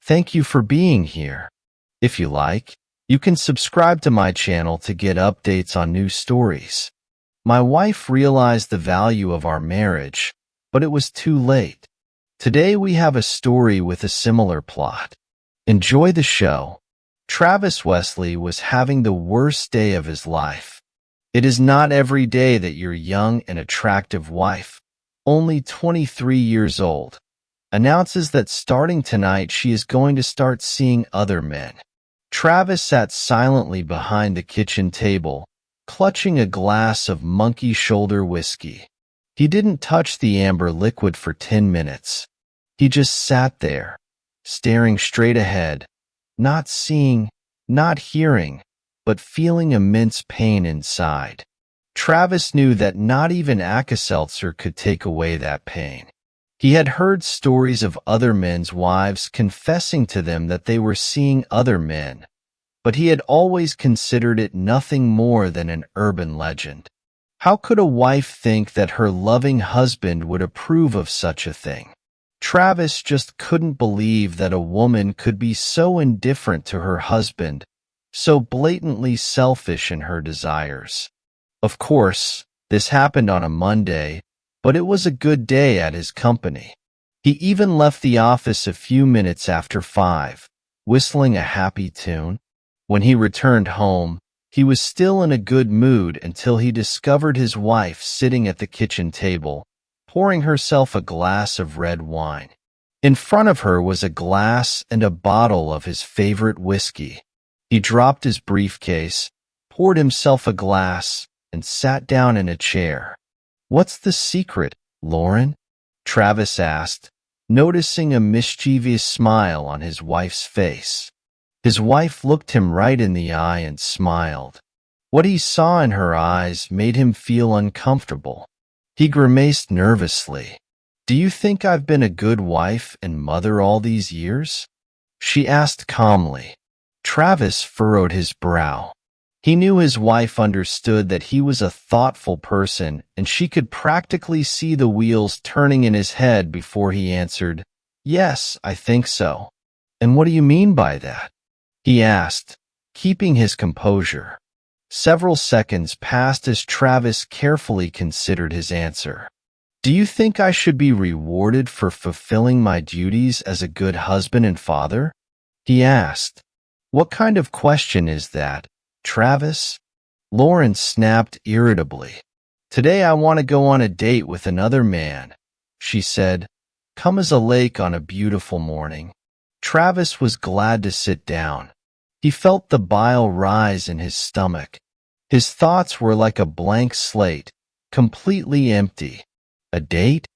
Thank you for being here. If you like, you can subscribe to my channel to get updates on new stories. My wife realized the value of our marriage, but it was too late. Today we have a story with a similar plot. Enjoy the show. Travis Wesley was having the worst day of his life. It is not every day that your young and attractive wife, only 23 years old, announces that starting tonight she is going to start seeing other men. Travis sat silently behind the kitchen table, clutching a glass of monkey shoulder whiskey. He didn't touch the amber liquid for 10 minutes. He just sat there, staring straight ahead, not seeing, not hearing, but feeling immense pain inside. Travis knew that not even Alka-Seltzer could take away that pain. He had heard stories of other men's wives confessing to them that they were seeing other men, but he had always considered it nothing more than an urban legend. How could a wife think that her loving husband would approve of such a thing? Travis just couldn't believe that a woman could be so indifferent to her husband, so blatantly selfish in her desires. Of course, this happened on a Monday, but it was a good day at his company. He even left the office a few minutes after 5, whistling a happy tune. When he returned home, he was still in a good mood until he discovered his wife sitting at the kitchen table, pouring herself a glass of red wine. In front of her was a glass and a bottle of his favorite whiskey. He dropped his briefcase, poured himself a glass, and sat down in a chair. "What's the secret, Lauren?" Travis asked, noticing a mischievous smile on his wife's face. His wife looked him right in the eye and smiled. What he saw in her eyes made him feel uncomfortable. He grimaced nervously. "Do you think I've been a good wife and mother all these years?" she asked calmly. Travis furrowed his brow. He knew his wife understood that he was a thoughtful person, and she could practically see the wheels turning in his head before he answered, "Yes, I think so." "And what do you mean by that?" he asked, keeping his composure. Several seconds passed as Travis carefully considered his answer. "Do you think I should be rewarded for fulfilling my duties as a good husband and father?" he asked. "What kind of question is that, Travis?" Lauren snapped irritably. "Today I want to go on a date with another man," she said, calm as a lake on a beautiful morning. Travis was glad to sit down. He felt the bile rise in his stomach. His thoughts were like a blank slate, completely empty. A date?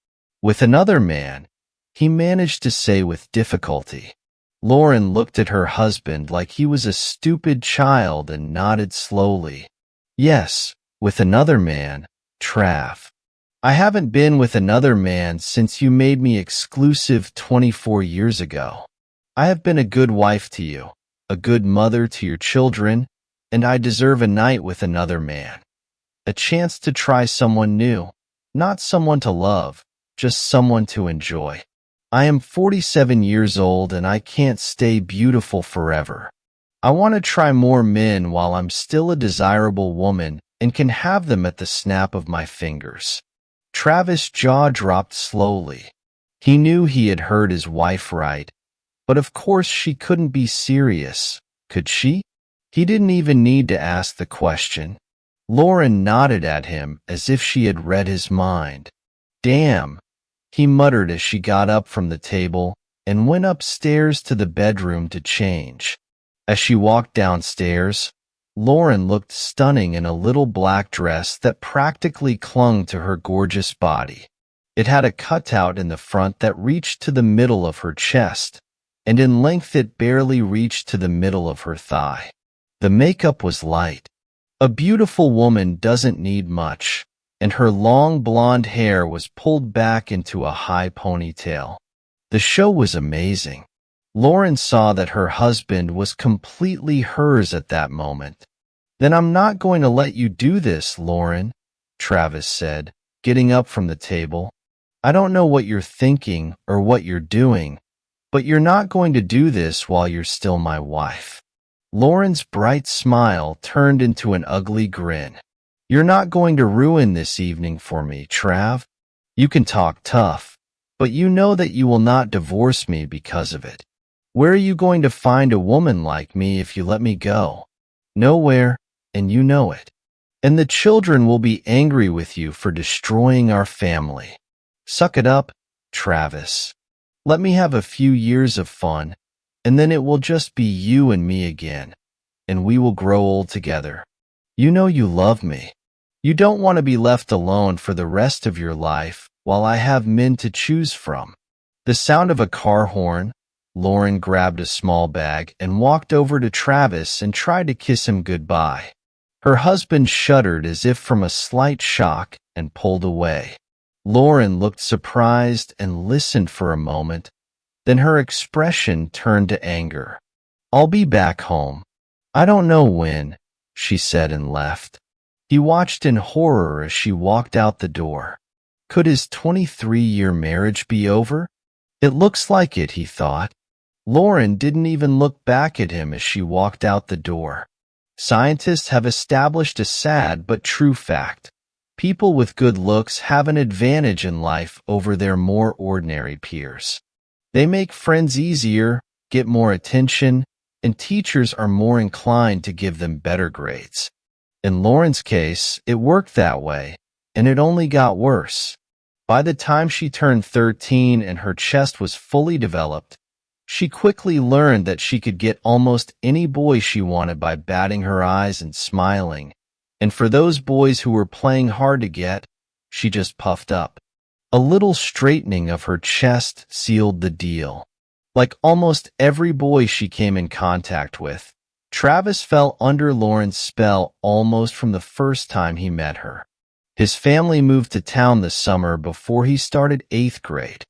With another man, he managed to say with difficulty. Lauren looked at her husband like he was a stupid child and nodded slowly. "Yes, with another man, Trav. I haven't been with another man since you made me exclusive 24 years ago. I have been a good wife to you, a good mother to your children, and I deserve a night with another man. A chance to try someone new, not someone to love, just someone to enjoy. I am 47 years old and I can't stay beautiful forever. I want to try more men while I'm still a desirable woman and can have them at the snap of my fingers." Travis' jaw dropped slowly. He knew he had heard his wife right, but of course she couldn't be serious, could she? He didn't even need to ask the question. Lauren nodded at him as if she had read his mind. "Damn," he muttered as she got up from the table and went upstairs to the bedroom to change. As she walked downstairs, Lauren looked stunning in a little black dress that practically clung to her gorgeous body. It had a cutout in the front that reached to the middle of her chest, and in length it barely reached to the middle of her thigh. The makeup was light. A beautiful woman doesn't need much, and her long blonde hair was pulled back into a high ponytail. The show was amazing. Lauren saw that her husband was completely hers at that moment. "Then I'm not going to let you do this, Lauren," Travis said, getting up from the table. "I don't know what you're thinking or what you're doing, But you're not going to do this while you're still my wife. Lauren's bright smile turned into an ugly grin. You're not going to ruin this evening for me, Trav. You can talk tough, but you know that you will not divorce me because of it. Where are you going to find a woman like me if you let me go? Nowhere, and you know it. And the children will be angry with you for destroying our family. Suck it up, Travis. Let me have a few years of fun, and then it will just be you and me again, and we will grow old together. You know you love me. You don't want to be left alone for the rest of your life while I have men to choose from. The sound of a car horn, Lauren grabbed a small bag and walked over to Travis and tried to kiss him goodbye. Her husband shuddered as if from a slight shock and pulled away. Lauren looked surprised and listened for a moment. Then her expression turned to anger. I'll be back home. I don't know when, she said and left. He watched in horror as she walked out the door. Could his 23-year marriage be over? It looks like it, he thought. Lauren didn't even look back at him as she walked out the door. Scientists have established a sad but true fact. People with good looks have an advantage in life over their more ordinary peers. They make friends easier, get more attention, and teachers are more inclined to give them better grades. In Lauren's case, it worked that way, and it only got worse. By the time she turned 13 and her chest was fully developed, she quickly learned that she could get almost any boy she wanted by batting her eyes and smiling. And for those boys who were playing hard to get, she just puffed up. A little straightening of her chest sealed the deal. Like almost every boy she came in contact with, Travis fell under Lauren's spell almost from the first time he met her. His family moved to town this summer before he started 8th grade.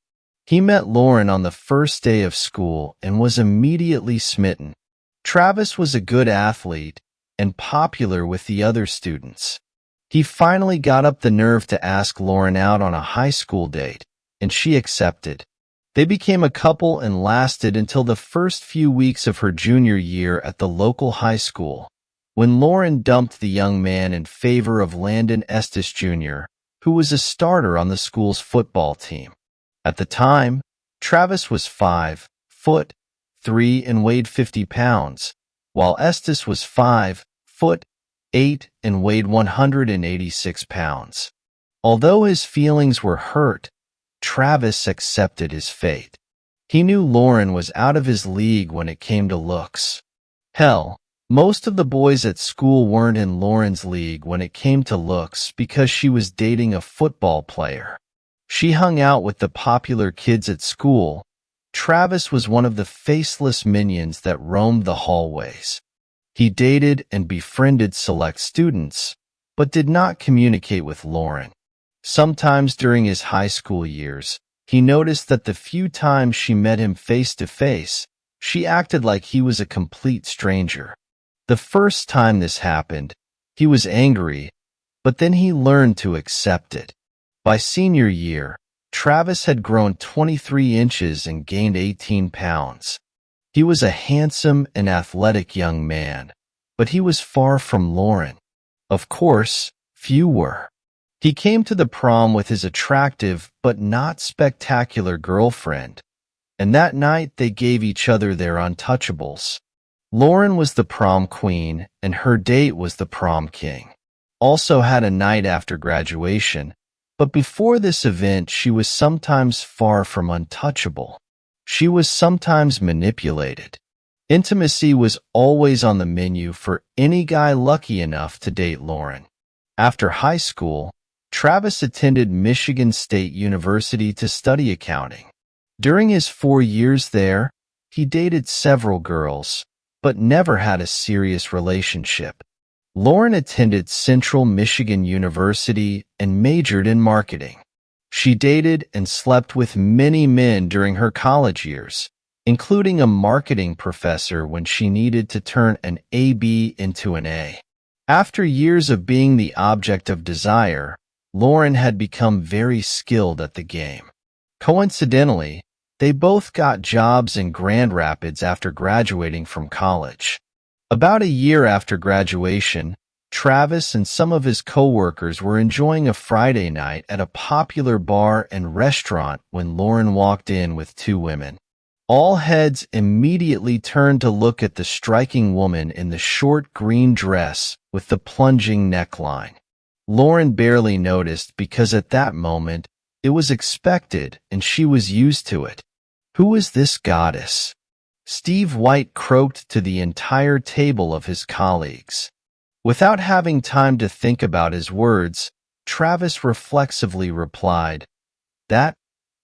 He met Lauren on the first day of school and was immediately smitten. Travis was a good athlete and popular with the other students. He finally got up the nerve to ask Lauren out on a high school date, and she accepted. They became a couple and lasted until the first few weeks of her junior year at the local high school, when Lauren dumped the young man in favor of Landon Estes Jr., who was a starter on the school's football team. At the time, Travis was 5'3" and weighed 50 pounds, while Estes was 5'8" and weighed 186 pounds. Although his feelings were hurt, Travis accepted his fate. He knew Lauren was out of his league when it came to looks. Hell, most of the boys at school weren't in Lauren's league when it came to looks because she was dating a football player. She hung out with the popular kids at school. Travis was one of the faceless minions that roamed the hallways. He dated and befriended select students, but did not communicate with Lauren. Sometimes during his high school years, he noticed that the few times she met him face to face, she acted like he was a complete stranger. The first time this happened, he was angry, but then he learned to accept it. By senior year, Travis had grown 23 inches and gained 18 pounds. He was a handsome and athletic young man, but he was far from Lauren. Of course, few were. He came to the prom with his attractive but not spectacular girlfriend, and that night they gave each other their untouchables. Lauren was the prom queen, and her date was the prom king. Also had a night after graduation, but before this event she was sometimes far from untouchable. She was sometimes manipulated. Intimacy was always on the menu for any guy lucky enough to date Lauren. After high school, Travis attended Michigan State University to study accounting. During his 4 years there, he dated several girls, but never had a serious relationship. Lauren attended Central Michigan University and majored in marketing. She dated and slept with many men during her college years, including a marketing professor when she needed to turn an AB into an A. After years of being the object of desire, Lauren had become very skilled at the game. Coincidentally, They both got jobs in Grand Rapids after graduating from college. About a year after graduation, Travis and some of his coworkers were enjoying a Friday night at a popular bar and restaurant when Lauren walked in with two women. All heads immediately turned to look at the striking woman in the short green dress with the plunging neckline. Lauren barely noticed because at that moment, it was expected and she was used to it. Who is this goddess? Steve White croaked to the entire table of his colleagues. Without having time to think about his words, Travis reflexively replied, "That,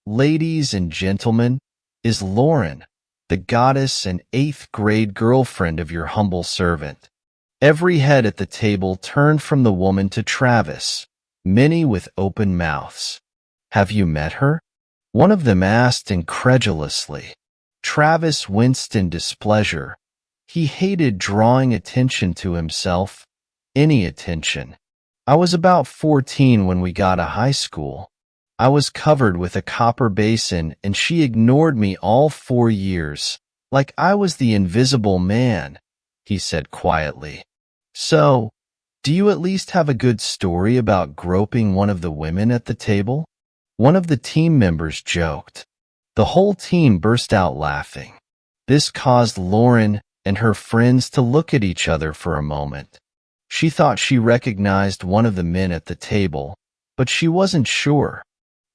ladies and gentlemen, is Lauren, the goddess and eighth-grade girlfriend of your humble servant." Every head at the table turned from the woman to Travis, many with open mouths. "Have you met her?" one of them asked incredulously. Travis winced in displeasure. He hated drawing attention to himself, any attention. "I was about 14 when we got to high school. I was covered with a copper basin and she ignored me all 4 years, like I was the invisible man," he said quietly. "So, do you at least have a good story about groping one of the women at the table?" one of the team members joked. The whole team burst out laughing. This caused Lauren and her friends to look at each other for a moment. She thought she recognized one of the men at the table, but she wasn't sure.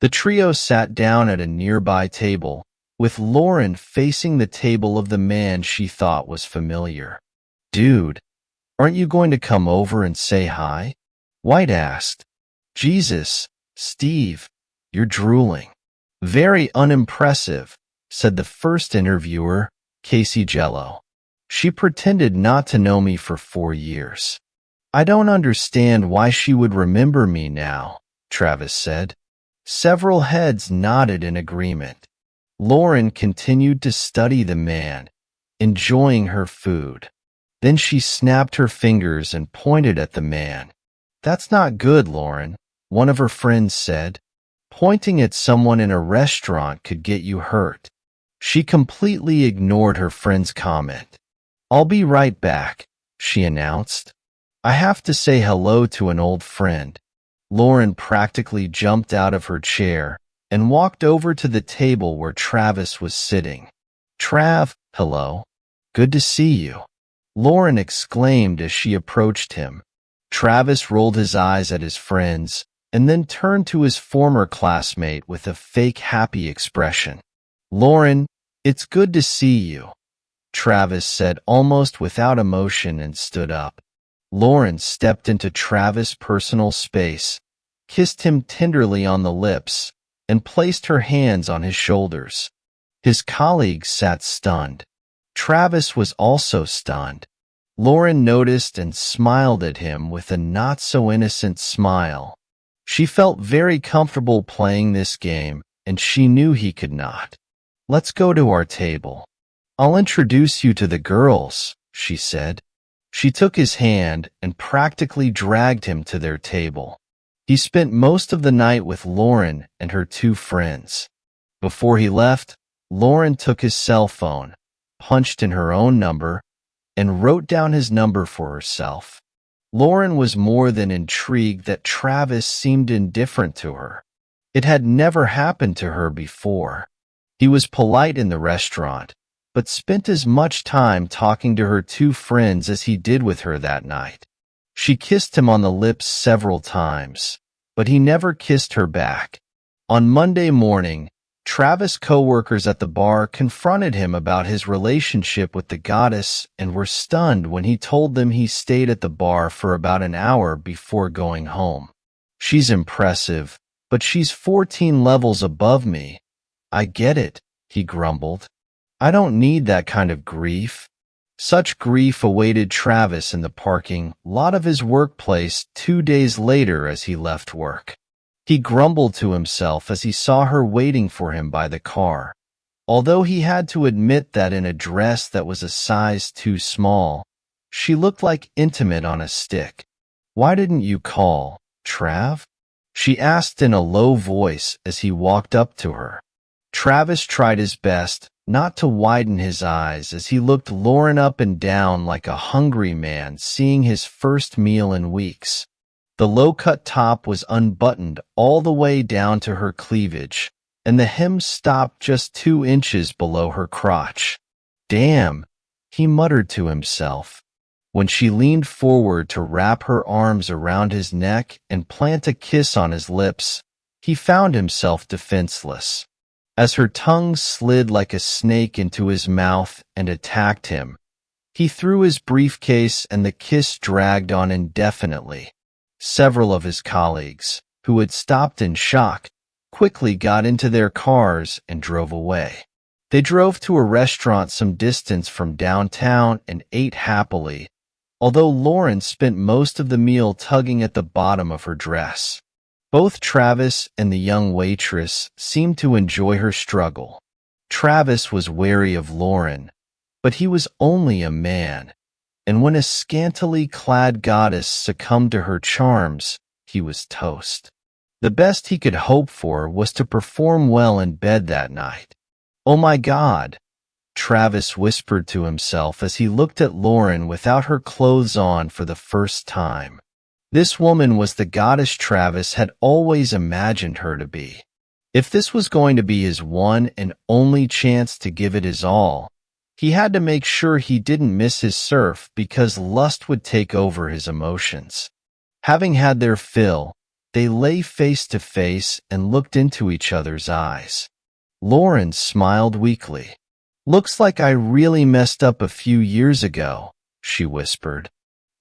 The trio sat down at a nearby table, with Lauren facing the table of the man she thought was familiar. "Dude, aren't you going to come over and say hi?" White asked. "Jesus, Steve, you're drooling." "Very unimpressive," said the first interviewer, Casey Jello. "She pretended not to know me for 4 years. I don't understand why she would remember me now," Travis said. Several heads nodded in agreement. Lauren continued to study the man, enjoying her food. Then she snapped her fingers and pointed at the man. "That's not good, Lauren," one of her friends said. "Pointing at someone in a restaurant could get you hurt." She completely ignored her friend's comment. "I'll be right back," she announced. "I have to say hello to an old friend." Lauren practically jumped out of her chair and walked over to the table where Travis was sitting. "Trav, hello. Good to see you," Lauren exclaimed as she approached him. Travis rolled his eyes at his friends and then turned to his former classmate with a fake happy expression. "Lauren, it's good to see you," Travis said almost without emotion and stood up. Lauren stepped into Travis' personal space, kissed him tenderly on the lips, and placed her hands on his shoulders. His colleagues sat stunned. Travis was also stunned. Lauren noticed and smiled at him with a not-so-innocent smile. She felt very comfortable playing this game, and she knew he could not. "Let's go to our table. I'll introduce you to the girls," she said. She took his hand and practically dragged him to their table. He spent most of the night with Lauren and her two friends. Before he left, Lauren took his cell phone, punched in her own number, and wrote down his number for herself. Lauren was more than intrigued that Travis seemed indifferent to her. It had never happened to her before. He was polite in the restaurant, but spent as much time talking to her two friends as he did with her that night. She kissed him on the lips several times, but he never kissed her back. On Monday morning, Travis' coworkers at the bar confronted him about his relationship with the goddess and were stunned when he told them he stayed at the bar for about an hour before going home. "She's impressive, but she's 14 levels above me. I get it," he grumbled. "I don't need that kind of grief." Such grief awaited Travis in the parking lot of his workplace 2 days later as he left work. He grumbled to himself as he saw her waiting for him by the car. Although he had to admit that in a dress that was a size too small, she looked like intimate on a stick. "Why didn't you call, Trav?" she asked in a low voice as he walked up to her. Travis tried his best not to widen his eyes as he looked Lauren up and down like a hungry man seeing his first meal in weeks. The low-cut top was unbuttoned all the way down to her cleavage, and the hem stopped just 2 inches below her crotch. "Damn," he muttered to himself. When she leaned forward to wrap her arms around his neck and plant a kiss on his lips, he found himself defenseless. As her tongue slid like a snake into his mouth and attacked him, he threw his briefcase and the kiss dragged on indefinitely. Several of his colleagues, who had stopped in shock, quickly got into their cars and drove away. They drove to a restaurant some distance from downtown and ate happily, although Lauren spent most of the meal tugging at the bottom of her dress. Both Travis and the young waitress seemed to enjoy her struggle. Travis was wary of Lauren, but he was only a man, and when a scantily clad goddess succumbed to her charms, he was toast. The best he could hope for was to perform well in bed that night. "Oh my God," Travis whispered to himself as he looked at Lauren without her clothes on for the first time. This woman was the goddess Travis had always imagined her to be. If this was going to be his one and only chance to give it his all, he had to make sure he didn't miss his surf because lust would take over his emotions. Having had their fill, they lay face to face and looked into each other's eyes. Lauren smiled weakly. "Looks like I really messed up a few years ago," she whispered.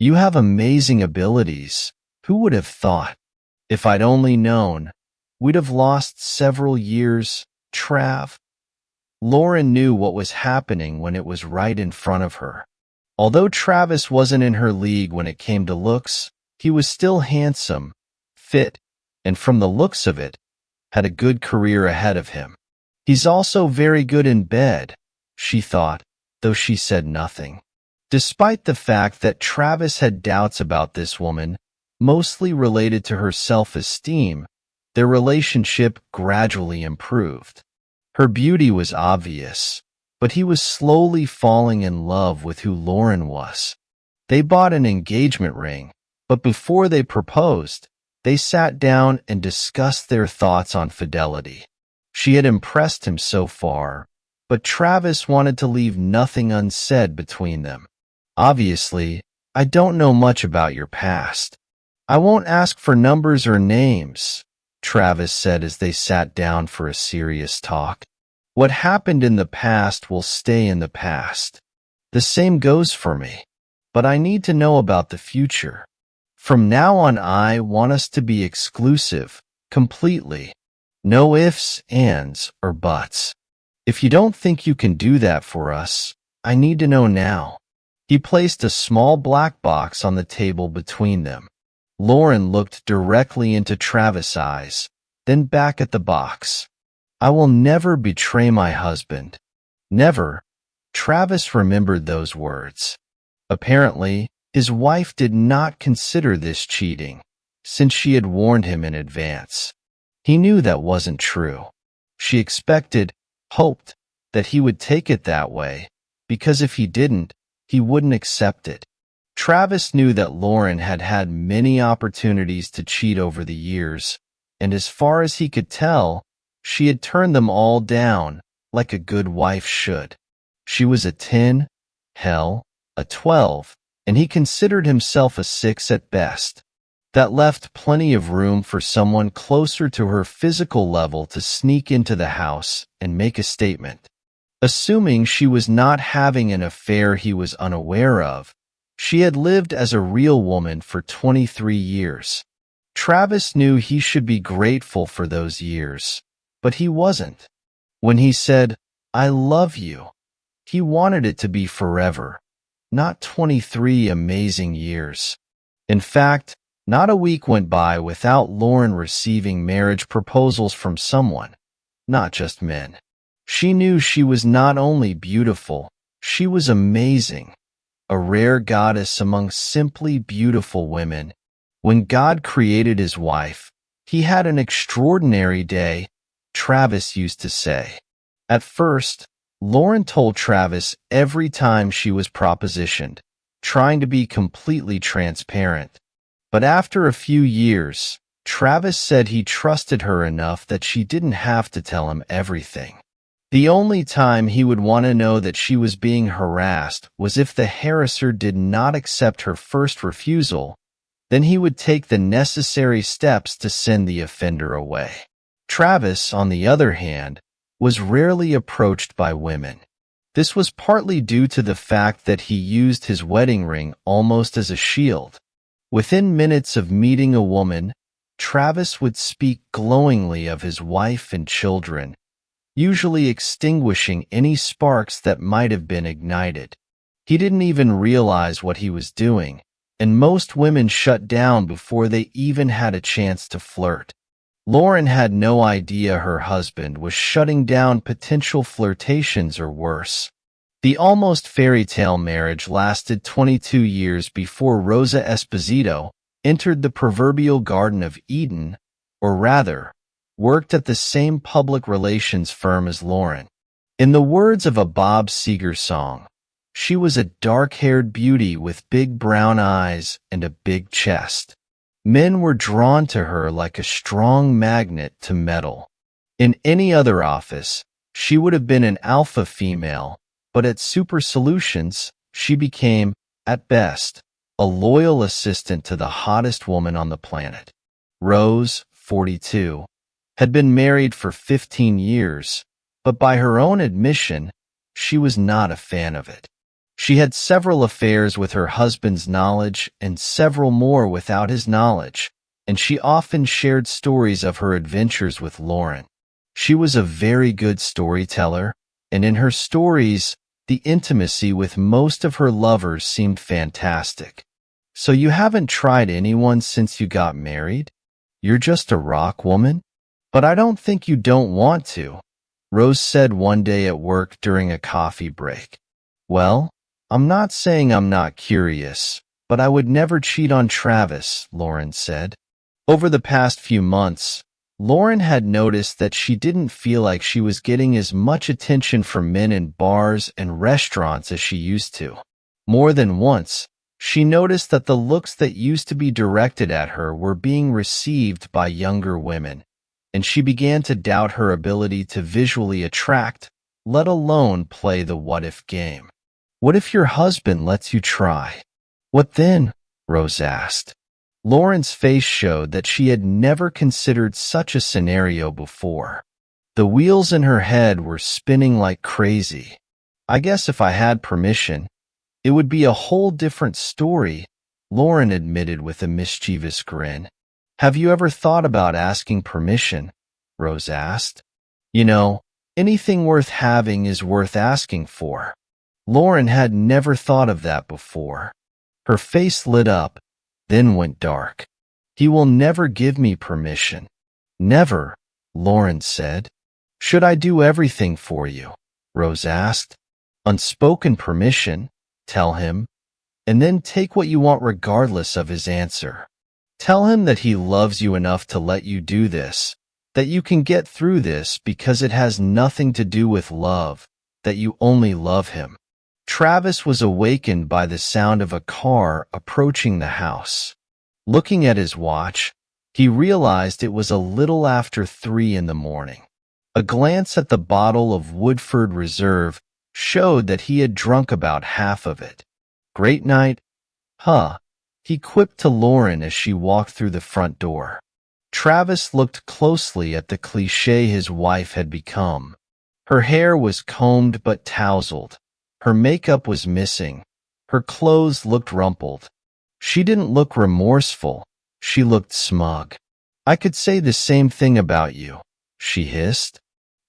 "You have amazing abilities. Who would have thought? If I'd only known, we'd have lost several years, Trav." Lauren knew what was happening when it was right in front of her. Although Travis wasn't in her league when it came to looks, he was still handsome, fit, and from the looks of it, had a good career ahead of him. "He's also very good in bed," she thought, though she said nothing. Despite the fact that Travis had doubts about this woman, mostly related to her self-esteem, their relationship gradually improved. Her beauty was obvious, but he was slowly falling in love with who Lauren was. They bought an engagement ring, but before they proposed, they sat down and discussed their thoughts on fidelity. She had impressed him so far, but Travis wanted to leave nothing unsaid between them. "Obviously, I don't know much about your past. I won't ask for numbers or names," Travis said as they sat down for a serious talk. "What happened in the past will stay in the past. The same goes for me. But I need to know about the future. From now on, I want us to be exclusive, completely. No ifs, ands, or buts. If you don't think you can do that for us, I need to know now." He placed a small black box on the table between them. Lauren looked directly into Travis' eyes, then back at the box. "I will never betray my husband." Never. Travis remembered those words. Apparently, his wife did not consider this cheating, since she had warned him in advance. He knew that wasn't true. She expected, hoped, that he would take it that way, because if he didn't, he wouldn't accept it. Travis knew that Lauren had had many opportunities to cheat over the years, and as far as he could tell, she had turned them all down, like a good wife should. She was a 10, hell, a 12, and he considered himself a 6 at best. That left plenty of room for someone closer to her physical level to sneak into the house and make a statement. Assuming she was not having an affair he was unaware of, she had lived as a real woman for 23 years. Travis knew he should be grateful for those years, but he wasn't. When he said, "I love you," he wanted it to be forever, not 23 amazing years. In fact, not a week went by without Lauren receiving marriage proposals from someone, not just men. She knew she was not only beautiful, she was amazing, a rare goddess among simply beautiful women. When God created his wife, he had an extraordinary day. Travis used to say. At first, Lauren told Travis every time she was propositioned, trying to be completely transparent. But after a few years, Travis said he trusted her enough that she didn't have to tell him everything. The only time he would want to know that she was being harassed was if the harasser did not accept her first refusal. Then he would take the necessary steps to send the offender away. Travis, on the other hand, was rarely approached by women. This was partly due to the fact that he used his wedding ring almost as a shield. Within minutes of meeting a woman, Travis would speak glowingly of his wife and children, usually extinguishing any sparks that might have been ignited. He didn't even realize what he was doing, and most women shut down before they even had a chance to flirt. Lauren had no idea her husband was shutting down potential flirtations or worse. The almost fairy tale marriage lasted 22 years before Rosa Esposito entered the proverbial Garden of Eden, or rather, worked at the same public relations firm as Lauren. In the words of a Bob Seger song, she was a dark-haired beauty with big brown eyes and a big chest. Men were drawn to her like a strong magnet to metal. In any other office, she would have been an alpha female, but at Super Solutions, she became, at best, a loyal assistant to the hottest woman on the planet. Rose, 42, had been married for 15 years, but by her own admission, she was not a fan of it. She had several affairs with her husband's knowledge and several more without his knowledge, and she often shared stories of her adventures with Lauren. She was a very good storyteller, and in her stories, the intimacy with most of her lovers seemed fantastic. So you haven't tried anyone since you got married? You're just a rock woman? But I don't think you don't want to, Rose said one day at work during a coffee break. Well, I'm not saying I'm not curious, but I would never cheat on Travis, Lauren said. Over the past few months, Lauren had noticed that she didn't feel like she was getting as much attention from men in bars and restaurants as she used to. More than once, she noticed that the looks that used to be directed at her were being received by younger women, and she began to doubt her ability to visually attract, let alone play the what-if game. What if your husband lets you try? What then? Rose asked. Lauren's face showed that she had never considered such a scenario before. The wheels in her head were spinning like crazy. I guess if I had permission, it would be a whole different story, Lauren admitted with a mischievous grin. Have you ever thought about asking permission? Rose asked. You know, anything worth having is worth asking for. Lauren had never thought of that before. Her face lit up, then went dark. He will never give me permission. Never, Lauren said. Should I do everything for you? Rose asked. Unspoken permission, tell him, and then take what you want regardless of his answer. Tell him that he loves you enough to let you do this, that you can get through this because it has nothing to do with love, that you only love him. Travis was awakened by the sound of a car approaching the house. Looking at his watch, he realized it was a little after 3 in the morning. A glance at the bottle of Woodford Reserve showed that he had drunk about half of it. Great night, huh? He quipped to Lauren as she walked through the front door. Travis looked closely at the cliché his wife had become. Her hair was combed but tousled. Her makeup was missing. Her clothes looked rumpled. She didn't look remorseful. She looked smug. I could say the same thing about you, she hissed.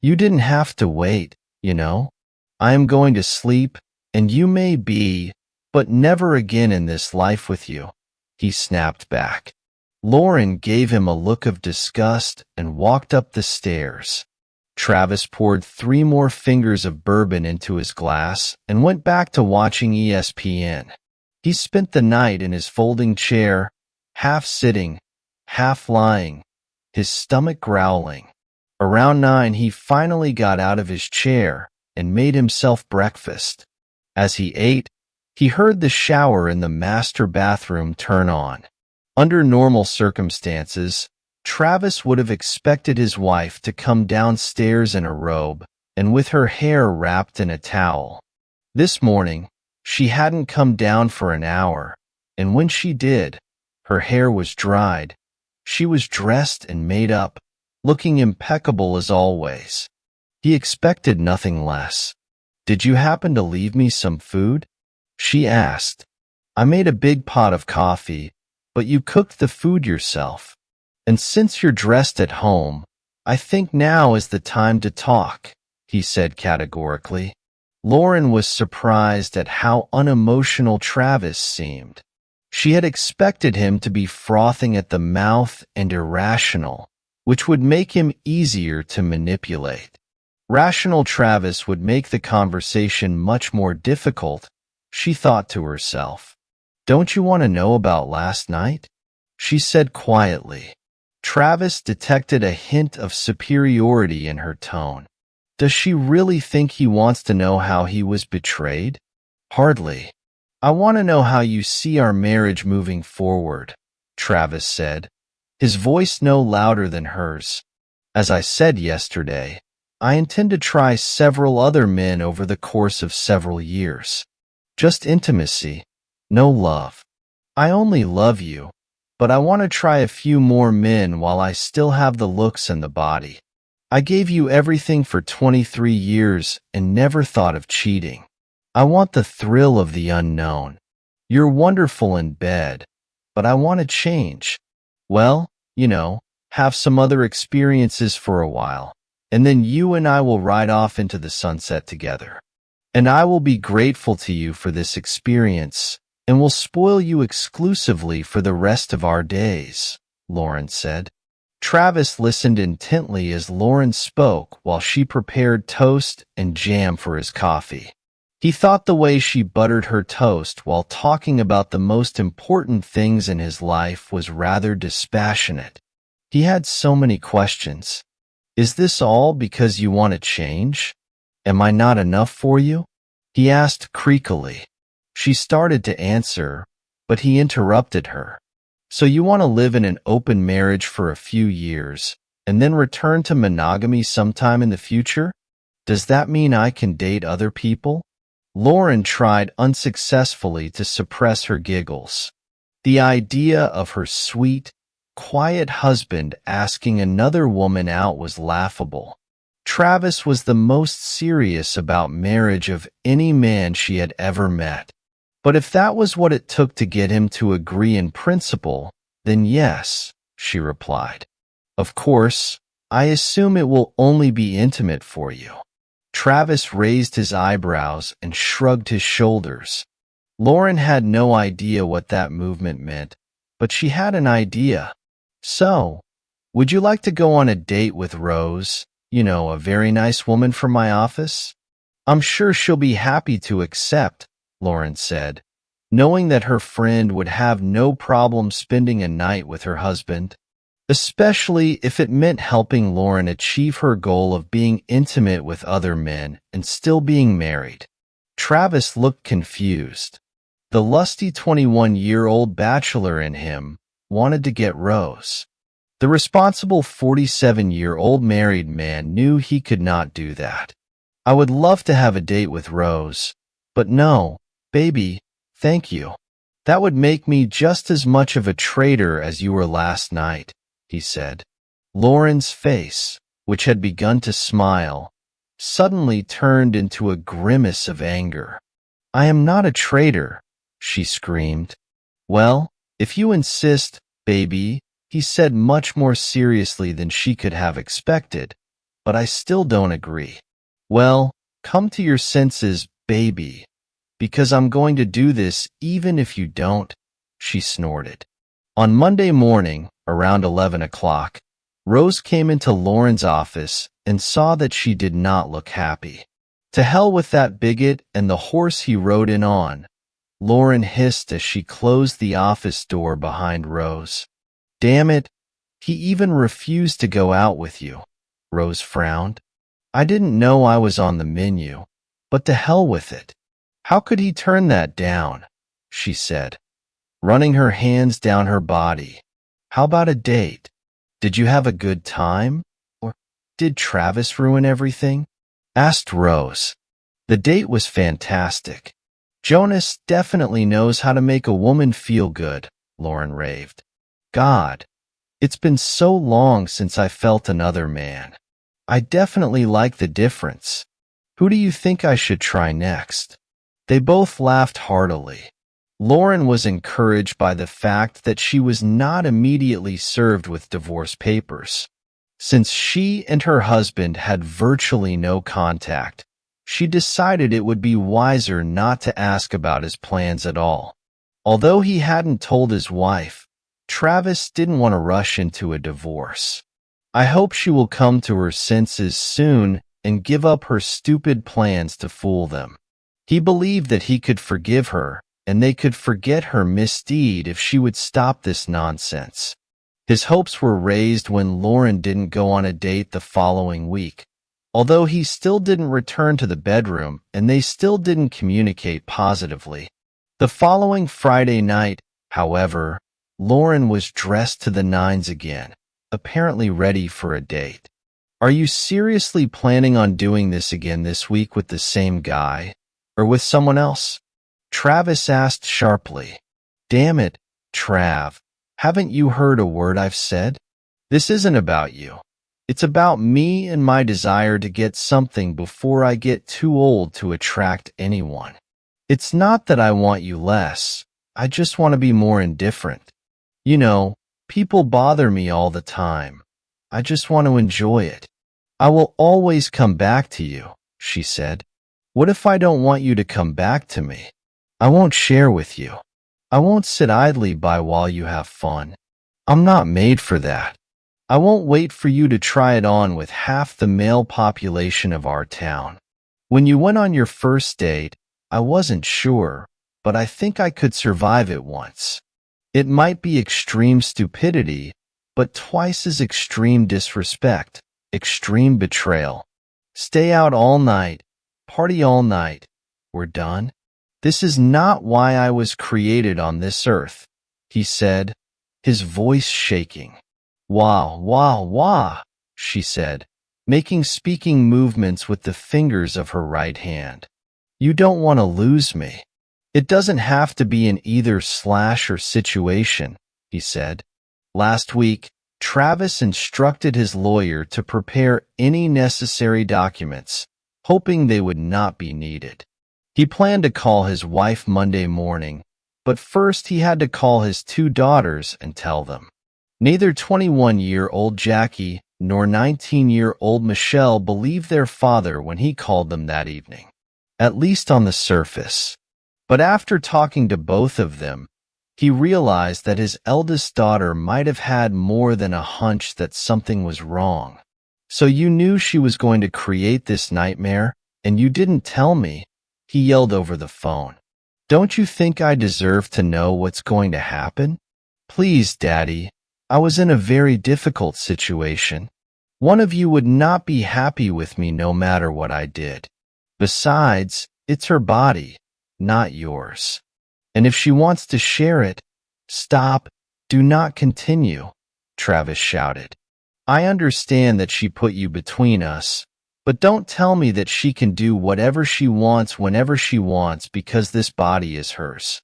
You didn't have to wait, you know. I am going to sleep, and you may be, but never again in this life with you, he snapped back. Lauren gave him a look of disgust and walked up the stairs. Travis poured 3 more fingers of bourbon into his glass and went back to watching ESPN. He spent the night in his folding chair, half sitting, half lying, his stomach growling. Around 9, he finally got out of his chair and made himself breakfast. As he ate, he heard the shower in the master bathroom turn on. Under normal circumstances, Travis would have expected his wife to come downstairs in a robe and with her hair wrapped in a towel. This morning, she hadn't come down for an hour, and when she did, her hair was dried. She was dressed and made up, looking impeccable as always. He expected nothing less. "Did you happen to leave me some food?" she asked. "I made a big pot of coffee, but you cooked the food yourself. And since you're dressed at home, I think now is the time to talk," he said categorically. Lauren was surprised at how unemotional Travis seemed. She had expected him to be frothing at the mouth and irrational, which would make him easier to manipulate. Rational Travis would make the conversation much more difficult, she thought to herself. "Don't you want to know about last night?" she said quietly. Travis detected a hint of superiority in her tone. Does she really think he wants to know how he was betrayed? Hardly. "I want to know how you see our marriage moving forward," Travis said, his voice no louder than hers. "As I said yesterday, I intend to try several other men over the course of several years. Just intimacy, no love. I only love you, but I want to try a few more men while I still have the looks and the body. I gave you everything for 23 years and never thought of cheating. I want the thrill of the unknown. You're wonderful in bed, but I want to change. Well, have some other experiences for a while, and then you and I will ride off into the sunset together. And I will be grateful to you for this experience, and will spoil you exclusively for the rest of our days," Lauren said. Travis listened intently as Lauren spoke while she prepared toast and jam for his coffee. He thought the way she buttered her toast while talking about the most important things in his life was rather dispassionate. He had so many questions. "Is this all because you want to change? Am I not enough for you?" he asked creakily. She started to answer, but he interrupted her. "So you want to live in an open marriage for a few years, and then return to monogamy sometime in the future? Does that mean I can date other people?" Lauren tried unsuccessfully to suppress her giggles. The idea of her sweet, quiet husband asking another woman out was laughable. Travis was the most serious about marriage of any man she had ever met. But if that was what it took to get him to agree in principle, then yes, she replied. "Of course, I assume it will only be intimate for you." Travis raised his eyebrows and shrugged his shoulders. Lauren had no idea what that movement meant, but she had an idea. "So, would you like to go on a date with Rose? A very nice woman from my office?" "I'm sure she'll be happy to accept," Lauren said, knowing that her friend would have no problem spending a night with her husband, especially if it meant helping Lauren achieve her goal of being intimate with other men and still being married. Travis looked confused. The lusty 21-year-old bachelor in him wanted to get Rose. The responsible 47-year-old married man knew he could not do that. "I would love to have a date with Rose, but no, baby, thank you. That would make me just as much of a traitor as you were last night," he said. Lauren's face, which had begun to smile, suddenly turned into a grimace of anger. "I am not a traitor," she screamed. "Well, if you insist, baby," he said much more seriously than she could have expected, "but I still don't agree." "Well, come to your senses, baby, because I'm going to do this even if you don't," she snorted. On Monday morning, around 11 o'clock, Rose came into Lauren's office and saw that she did not look happy. "To hell with that bigot and the horse he rode in on," Lauren hissed as she closed the office door behind Rose. "Damn it, he even refused to go out with you. Rose frowned. I didn't know I was on the menu, but to hell with it. How could he turn that down? She said, running her hands down her body. How about a date? Did you have a good time? Or did Travis ruin everything? Asked Rose. The date was fantastic. Jonas definitely knows how to make a woman feel good, Lauren raved. God, it's been so long since I felt another man. I definitely like the difference. Who do you think I should try next? They both laughed heartily. Lauren was encouraged by the fact that she was not immediately served with divorce papers. Since she and her husband had virtually no contact, she decided it would be wiser not to ask about his plans at all. Although he hadn't told his wife, Travis didn't want to rush into a divorce. I hope she will come to her senses soon and give up her stupid plans to fool them. He believed that he could forgive her, and they could forget her misdeed if she would stop this nonsense. His hopes were raised when Lauren didn't go on a date the following week, although he still didn't return to the bedroom and they still didn't communicate positively. The following Friday night, however, Lauren was dressed to the nines again, apparently ready for a date. Are you seriously planning on doing this again this week with the same guy, or with someone else? Travis asked sharply. Damn it, Trav, haven't you heard a word I've said? This isn't about you. It's about me and my desire to get something before I get too old to attract anyone. It's not that I want you less, I just want to be more indifferent. You know, people bother me all the time. I just want to enjoy it. I will always come back to you, she said. What if I don't want you to come back to me? I won't share with you. I won't sit idly by while you have fun. I'm not made for that. I won't wait for you to try it on with half the male population of our town. When you went on your first date, I wasn't sure, but I think I could survive it once. It might be extreme stupidity, but twice as extreme disrespect, extreme betrayal. Stay out all night, party all night. We're done? This is not why I was created on this earth, he said, his voice shaking. Wah, wah, wah, she said, making speaking movements with the fingers of her right hand. You don't want to lose me. It doesn't have to be an either/or situation, he said. Last week, Travis instructed his lawyer to prepare any necessary documents, hoping they would not be needed. He planned to call his wife Monday morning, but first he had to call his two daughters and tell them. Neither 21-year-old Jackie nor 19-year-old Michelle believed their father when he called them that evening, at least on the surface. But after talking to both of them, he realized that his eldest daughter might have had more than a hunch that something was wrong. So you knew she was going to create this nightmare, and you didn't tell me, he yelled over the phone. Don't you think I deserve to know what's going to happen? Please, Daddy, I was in a very difficult situation. One of you would not be happy with me no matter what I did. Besides, it's her body, not yours. And if she wants to share it, stop, do not continue, Travis shouted. I understand that she put you between us, but don't tell me that she can do whatever she wants whenever she wants because this body is hers.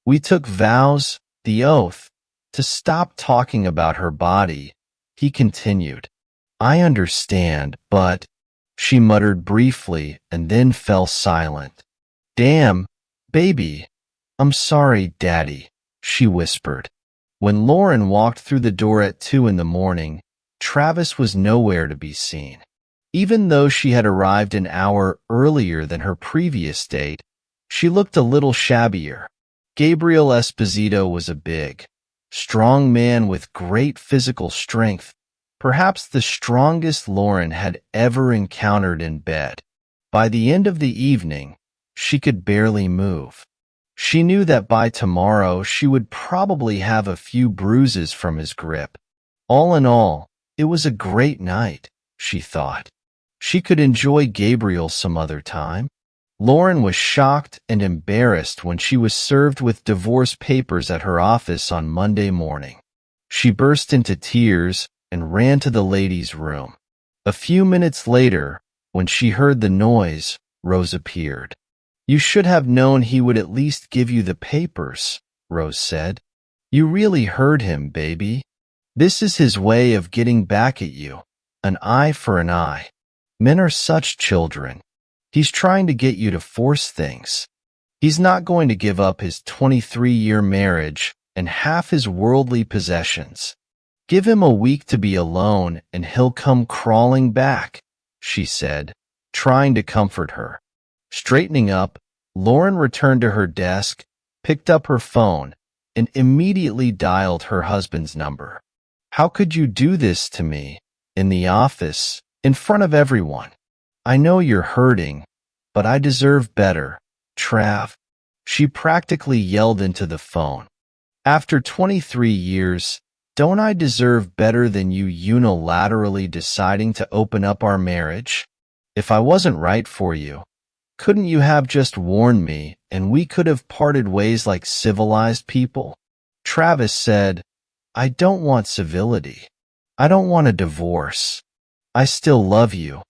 We took vows, the oath, to stop talking about her body, he continued. I understand, but, she muttered briefly and then fell silent. Damn, baby. I'm sorry, Daddy, she whispered. When Lauren walked through the door at 2 a.m, Travis was nowhere to be seen. Even though she had arrived an hour earlier than her previous date, she looked a little shabbier. Gabriel Esposito was a big, strong man with great physical strength, perhaps the strongest Lauren had ever encountered in bed. By the end of the evening, she could barely move. She knew that by tomorrow she would probably have a few bruises from his grip. All in all, it was a great night. she thought. She could enjoy Gabriel some other time. Lauren was shocked and embarrassed when she was served with divorce papers at her office on Monday morning. She burst into tears and ran to the ladies' room. A few minutes later, when she heard the noise, Rose appeared. "You should have known he would at least give you the papers," Rose said. "You really hurt him, baby. This is his way of getting back at you. An eye for an eye. Men are such children. He's trying to get you to force things. He's not going to give up his 23-year marriage and half his worldly possessions. Give him a week to be alone and he'll come crawling back," she said, trying to comfort her. Straightening up, Lauren returned to her desk, picked up her phone, and immediately dialed her husband's number. "How could you do this to me? In the office, in front of everyone. I know you're hurting, but I deserve better, Trav," she practically yelled into the phone. "After 23 years, don't I deserve better than you unilaterally deciding to open up our marriage? If I wasn't right for you, couldn't you have just warned me and we could have parted ways like civilized people?" Travis said, "I don't want civility. I don't want a divorce. I still love you.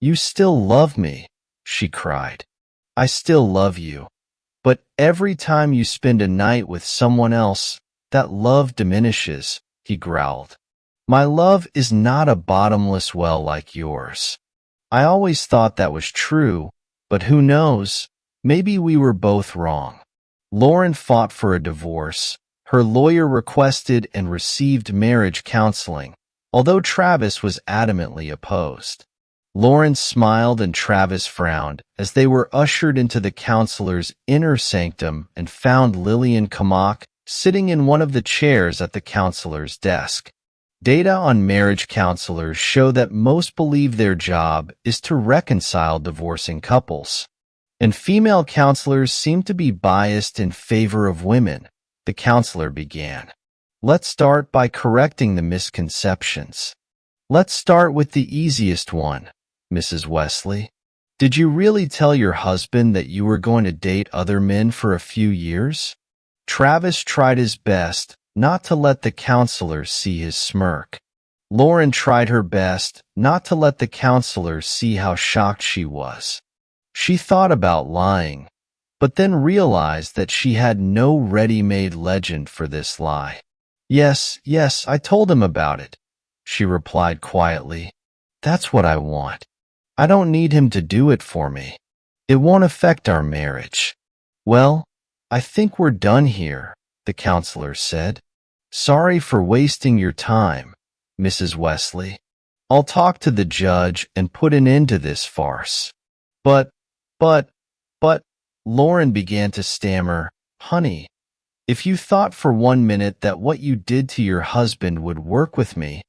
You still love me," she cried. "I still love you. But every time you spend a night with someone else, that love diminishes," he growled. "My love is not a bottomless well like yours. I always thought that was true, but who knows? Maybe we were both wrong." Lauren fought for a divorce. Her lawyer requested and received marriage counseling, although Travis was adamantly opposed. Lauren smiled and Travis frowned as they were ushered into the counselor's inner sanctum and found Lillian Kamak sitting in one of the chairs at the counselor's desk. Data on marriage counselors show that most believe their job is to reconcile divorcing couples, and female counselors seem to be biased in favor of women. The counselor began. "Let's start by correcting the misconceptions. Let's start with the easiest one, Mrs. Wesley. Did you really tell your husband that you were going to date other men for a few years?" Travis tried his best not to let the counselor see his smirk. Lauren tried her best not to let the counselor see how shocked she was. She thought about lying, but then realized that she had no ready-made legend for this lie. Yes, I told him about it," she replied quietly. "That's what I want. I don't need him to do it for me. It won't affect our marriage." "Well, I think we're done here," the counselor said. "Sorry for wasting your time, Mrs. Wesley. I'll talk to the judge and put an end to this farce." But, Lauren began to stammer, "Honey, if you thought for 1 minute that what you did to your husband would work with me,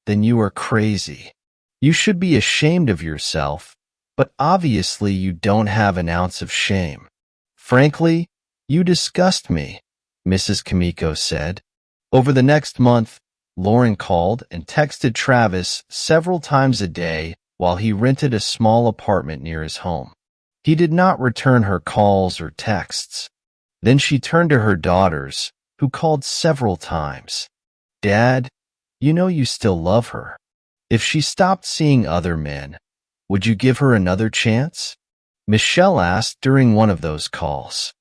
then you are crazy. You should be ashamed of yourself, but obviously you don't have an ounce of shame. Frankly, you disgust me," Mrs. Kamiko said. Over the next month, Lauren called and texted Travis several times a day while he rented a small apartment near his home. He did not return her calls or texts. Then she turned to her daughters, who called several times. "Dad, you know you still love her. If she stopped seeing other men, would you give her another chance?" Michelle asked during one of those calls.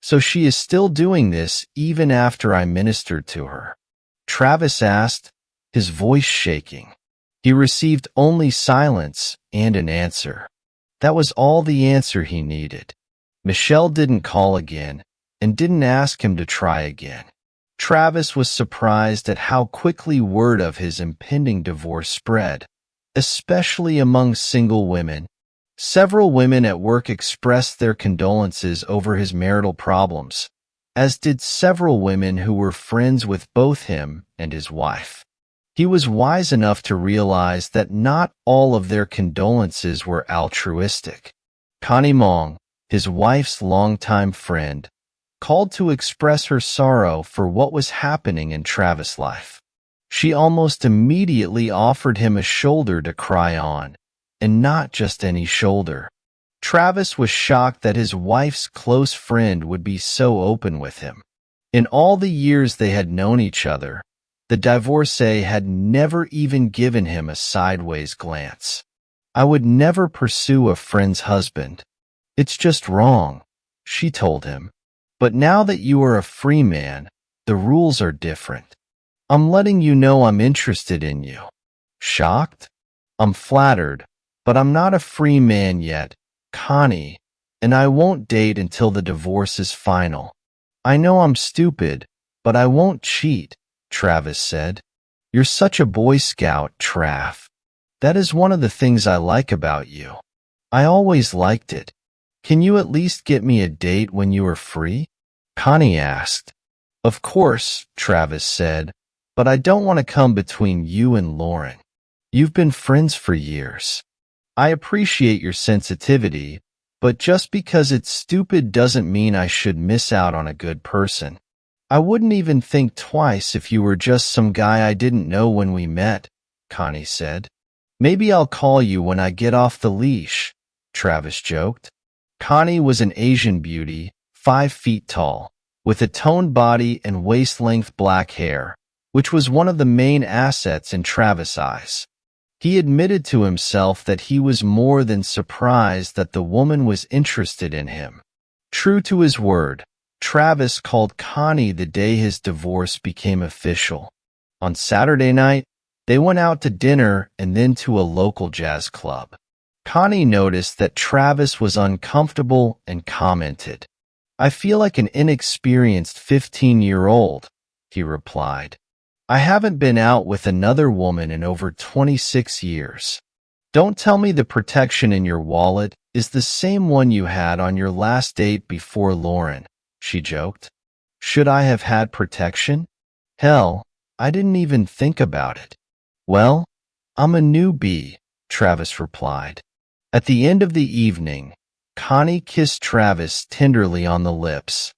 "So she is still doing this even after I ministered to her?" Travis asked, his voice shaking. He received only silence and an answer. That was all the answer he needed. Michelle didn't call again and didn't ask him to try again. Travis was surprised at how quickly word of his impending divorce spread, especially among single women. Several women at work expressed their condolences over his marital problems, as did several women who were friends with both him and his wife. He was wise enough to realize that not all of their condolences were altruistic. Connie Mong, his wife's longtime friend, called to express her sorrow for what was happening in Travis' life. She almost immediately offered him a shoulder to cry on, and not just any shoulder. Travis was shocked that his wife's close friend would be so open with him. In all the years they had known each other, the divorcee had never even given him a sideways glance. "I would never pursue a friend's husband. It's just wrong," she told him. "But now that you are a free man, the rules are different. I'm letting you know I'm interested in you." Shocked? "I'm flattered, but I'm not a free man yet, Connie, and I won't date until the divorce is final. I know I'm stupid, but I won't cheat," Travis said. "You're such a Boy Scout, Trav. That is one of the things I like about you. I always liked it. Can you at least get me a date when you are free?" Connie asked. "Of course," Travis said, "but I don't want to come between you and Lauren. You've been friends for years. I appreciate your sensitivity, but just because it's stupid doesn't mean I should miss out on a good person. I wouldn't even think twice if you were just some guy I didn't know when we met," Connie said. "Maybe I'll call you when I get off the leash," Travis joked. Connie was an Asian beauty, 5 feet tall, with a toned body and waist-length black hair, which was one of the main assets in Travis' eyes. He admitted to himself that he was more than surprised that the woman was interested in him. True to his word, Travis called Connie the day his divorce became official. On Saturday night, they went out to dinner and then to a local jazz club. Connie noticed that Travis was uncomfortable and commented, "I feel like an inexperienced 15-year-old, he replied. "I haven't been out with another woman in over 26 years. Don't tell me the protection in your wallet is the same one you had on your last date before Lauren," she joked. "Should I have had protection? Hell, I didn't even think about it." "Well, I'm a newbie," Travis replied. At the end of the evening, Connie kissed Travis tenderly on the lips.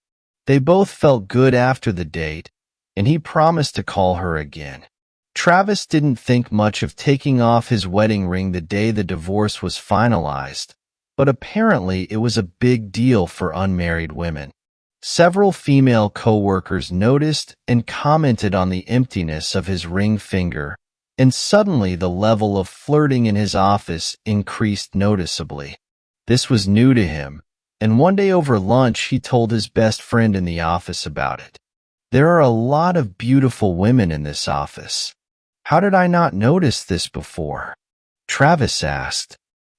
They both felt good after the date, and he promised to call her again. Travis didn't think much of taking off his wedding ring the day the divorce was finalized, but apparently it was a big deal for unmarried women. Several female co-workers noticed and commented on the emptiness of his ring finger, and suddenly the level of flirting in his office increased noticeably. This was new to him, and one day over lunch he told his best friend in the office about it. "There are a lot of beautiful women in this office. How did I not notice this before?" Travis asked.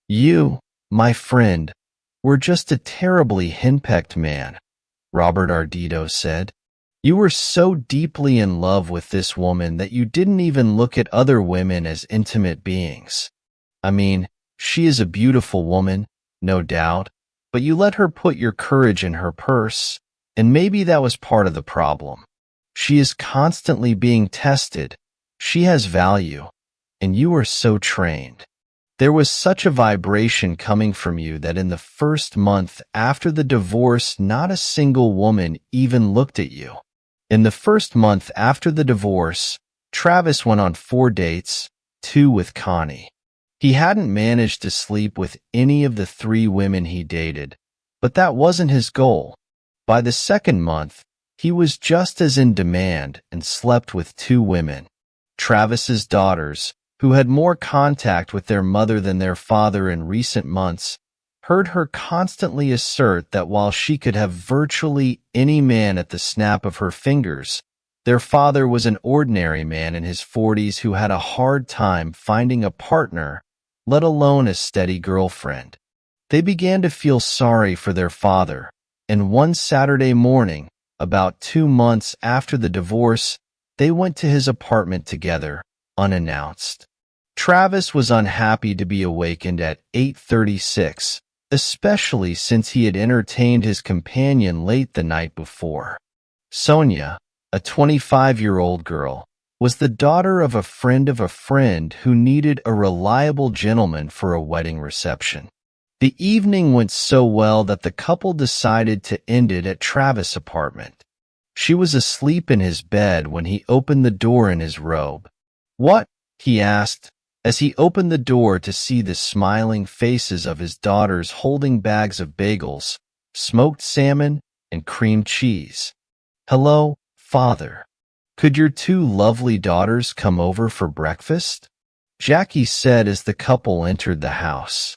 "You, my friend, were just a terribly henpecked man," Robert Ardito said. "You were so deeply in love with this woman that you didn't even look at other women as intimate beings. I mean, she is a beautiful woman, no doubt, but you let her put your courage in her purse, and maybe that was part of the problem. She is constantly being tested. She has value, and you are so trained. There was such a vibration coming from you that in the first month after the divorce, not a single woman even looked at you." In the first month after the divorce, Travis went on 4 dates, 2 with Connie. He hadn't managed to sleep with any of the 3 women he dated, but that wasn't his goal. By the second month, he was just as in demand and slept with 2 women. Travis's daughters, who had more contact with their mother than their father in recent months, heard her constantly assert that while she could have virtually any man at the snap of her fingers, their father was an ordinary man in his 40s who had a hard time finding a partner, let alone a steady girlfriend. They began to feel sorry for their father, and one Saturday morning, about 2 months after the divorce, they went to his apartment together, unannounced. Travis was unhappy to be awakened at 8:36, especially since he had entertained his companion late the night before. Sonia, a 25-year-old girl, was the daughter of a friend who needed a reliable gentleman for a wedding reception. The evening went so well that the couple decided to end it at Travis' apartment. She was asleep in his bed when he opened the door in his robe. "What?" he asked, as he opened the door to see the smiling faces of his daughters holding bags of bagels, smoked salmon, and cream cheese. "Hello, Father. Could your two lovely daughters come over for breakfast?" Jackie said as the couple entered the house.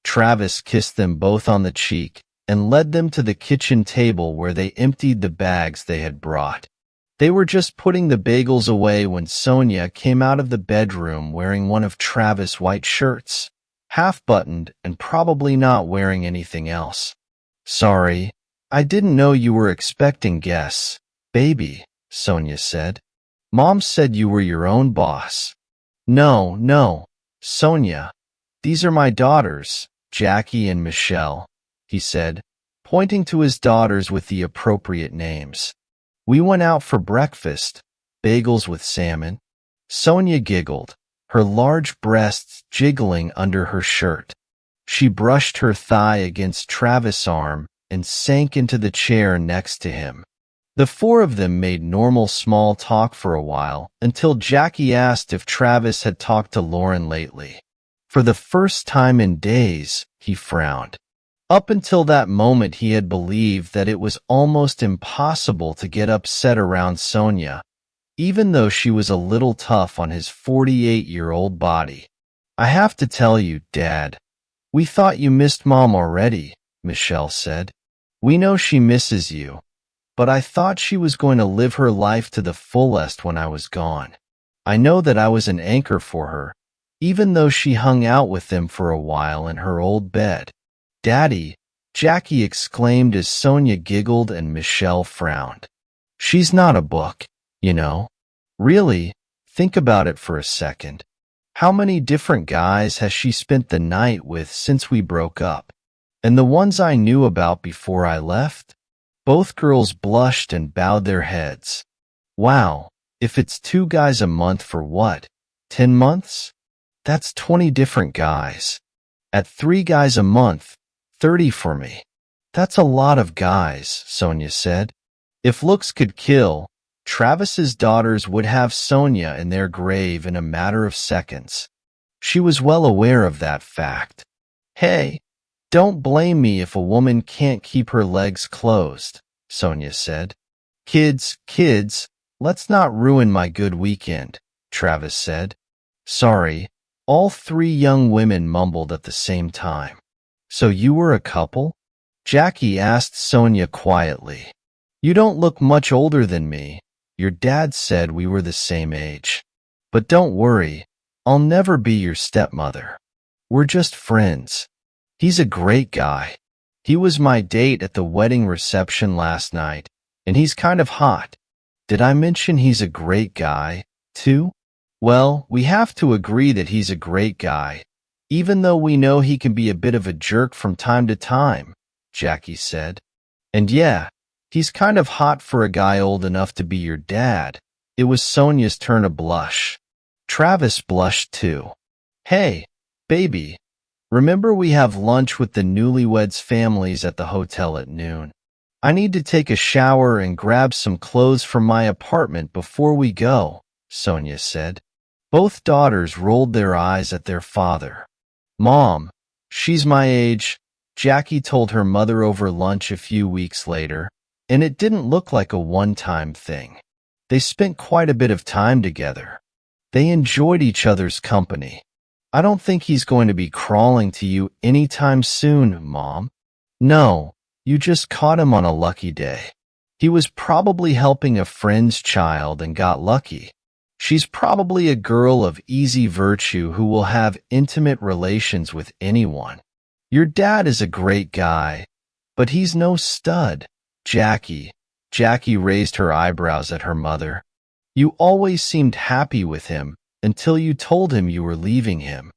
Travis kissed them both on the cheek and led them to the kitchen table where they emptied the bags they had brought. They were just putting the bagels away when Sonia came out of the bedroom wearing one of Travis' white shirts, half-buttoned and probably not wearing anything else. "Sorry, I didn't know you were expecting guests, baby," Sonia said. "Mom said you were your own boss." No, Sonia. These are my daughters, Jackie and Michelle," he said, pointing to his daughters with the appropriate names. "We went out for breakfast, bagels with salmon." Sonia giggled, her large breasts jiggling under her shirt. She brushed her thigh against Travis' arm and sank into the chair next to him. The four of them made normal small talk for a while until Jackie asked if Travis had talked to Lauren lately. For the first time in days, he frowned. Up until that moment, he had believed that it was almost impossible to get upset around Sonia, even though she was a little tough on his 48-year-old body. "I have to tell you, Dad, we thought you missed Mom already," Michelle said. "We know she misses you, but I thought she was going to live her life to the fullest when I was gone. I know that I was an anchor for her, even though she hung out with them for a while in her old bed." "Daddy," Jackie exclaimed as Sonia giggled and Michelle frowned. "She's not a book, you know. Really, think about it for a second. How many different guys has she spent the night with since we broke up? And the ones I knew about before I left?" Both girls blushed and bowed their heads. "Wow, if it's 2 guys a month for what, 10 months? That's 20 different guys. At 3 guys a month, 30 for me. That's a lot of guys," Sonia said. If looks could kill, Travis's daughters would have Sonia in their grave in a matter of seconds. She was well aware of that fact. "Hey, don't blame me if a woman can't keep her legs closed," Sonia said. Kids, let's not ruin my good weekend," Travis said. "Sorry," all 3 young women mumbled at the same time. "So you were a couple?" Jackie asked Sonia quietly. "You don't look much older than me. Your dad said we were the same age. But don't worry, I'll never be your stepmother. We're just friends. He's a great guy. He was my date at the wedding reception last night, and he's kind of hot. Did I mention he's a great guy, too?" "Well, we have to agree that he's a great guy, even though we know he can be a bit of a jerk from time to time," Jackie said. "And yeah, he's kind of hot for a guy old enough to be your dad." It was Sonia's turn to blush. Travis blushed too. "Hey, baby, remember we have lunch with the newlyweds' families at the hotel at noon. I need to take a shower and grab some clothes from my apartment before we go," Sonia said. Both daughters rolled their eyes at their father. "Mom, she's my age," Jackie told her mother over lunch a few weeks later, and it didn't look like a one-time thing. They spent quite a bit of time together. They enjoyed each other's company. "I don't think he's going to be crawling to you anytime soon, Mom." "No, you just caught him on a lucky day. He was probably helping a friend's child and got lucky. She's probably a girl of easy virtue who will have intimate relations with anyone. Your dad is a great guy, but he's no stud, Jackie." Jackie raised her eyebrows at her mother. "You always seemed happy with him until you told him you were leaving him.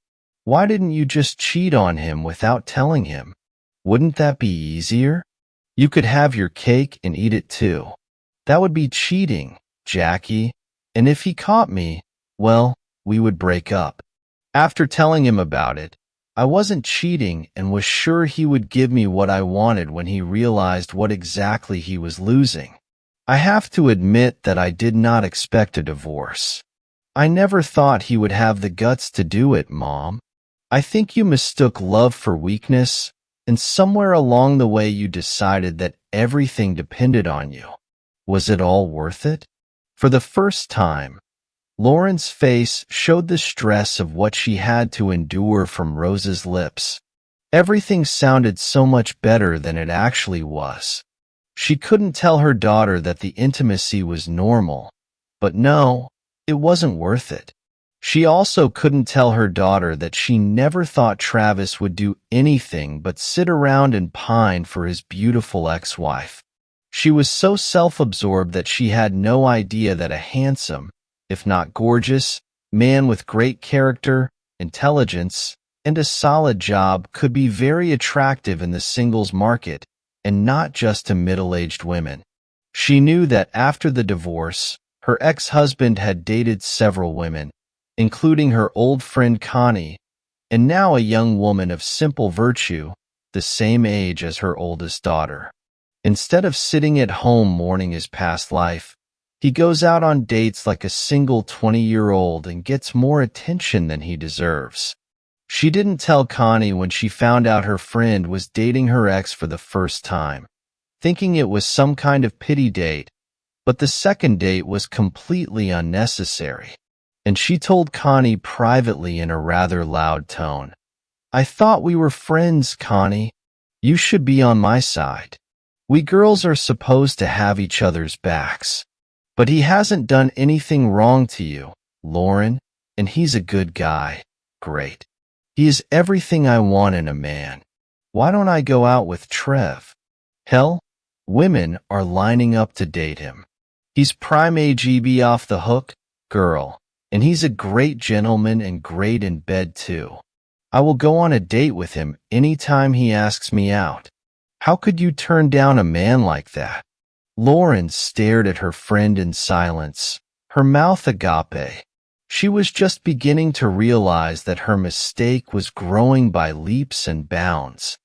Why didn't you just cheat on him without telling him? Wouldn't that be easier? You could have your cake and eat it too." "That would be cheating, Jackie. And if he caught me, well, we would break up." After telling him about it, I wasn't cheating and was sure he would give me what I wanted when he realized what exactly he was losing. I have to admit that I did not expect a divorce. I never thought he would have the guts to do it, Mom. I think you mistook love for weakness, and somewhere along the way you decided that everything depended on you. Was it all worth it? For the first time, Lauren's face showed the stress of what she had to endure from Rose's lips. Everything sounded so much better than it actually was. She couldn't tell her daughter that the intimacy was normal, but no, it wasn't worth it. She also couldn't tell her daughter that she never thought Travis would do anything but sit around and pine for his beautiful ex-wife. She was so self-absorbed that she had no idea that a handsome, if not gorgeous, man with great character, intelligence, and a solid job could be very attractive in the singles market, and not just to middle-aged women. She knew that after the divorce, her ex-husband had dated several women, including her old friend Connie, and now a young woman of simple virtue, the same age as her oldest daughter. Instead of sitting at home mourning his past life, he goes out on dates like a single 20-year-old and gets more attention than he deserves. She didn't tell Connie when she found out her friend was dating her ex for the first time, thinking it was some kind of pity date, but the second date was completely unnecessary, and she told Connie privately in a rather loud tone, "I thought we were friends, Connie. You should be on my side. We girls are supposed to have each other's backs. But he hasn't done anything wrong to you, Lauren, and he's a good guy. Great. He is everything I want in a man. Why don't I go out with Trev? Hell, women are lining up to date him. He's prime AGB off the hook, girl, and he's a great gentleman and great in bed too. I will go on a date with him anytime he asks me out. How could you turn down a man like that?" Lauren stared at her friend in silence, her mouth agape. She was just beginning to realize that her mistake was growing by leaps and bounds.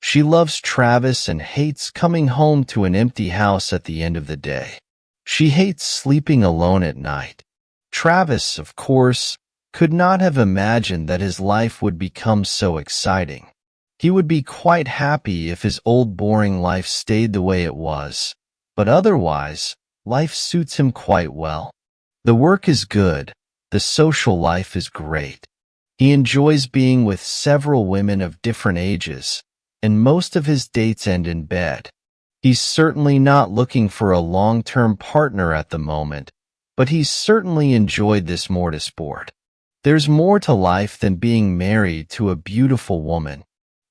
She loves Travis and hates coming home to an empty house at the end of the day. She hates sleeping alone at night. Travis, of course, could not have imagined that his life would become so exciting. He would be quite happy if his old boring life stayed the way it was, but otherwise, life suits him quite well. The work is good, the social life is great. He enjoys being with several women of different ages, and most of his dates end in bed. He's certainly not looking for a long-term partner at the moment, but he's certainly enjoyed this smorgasbord. There's more to life than being married to a beautiful woman.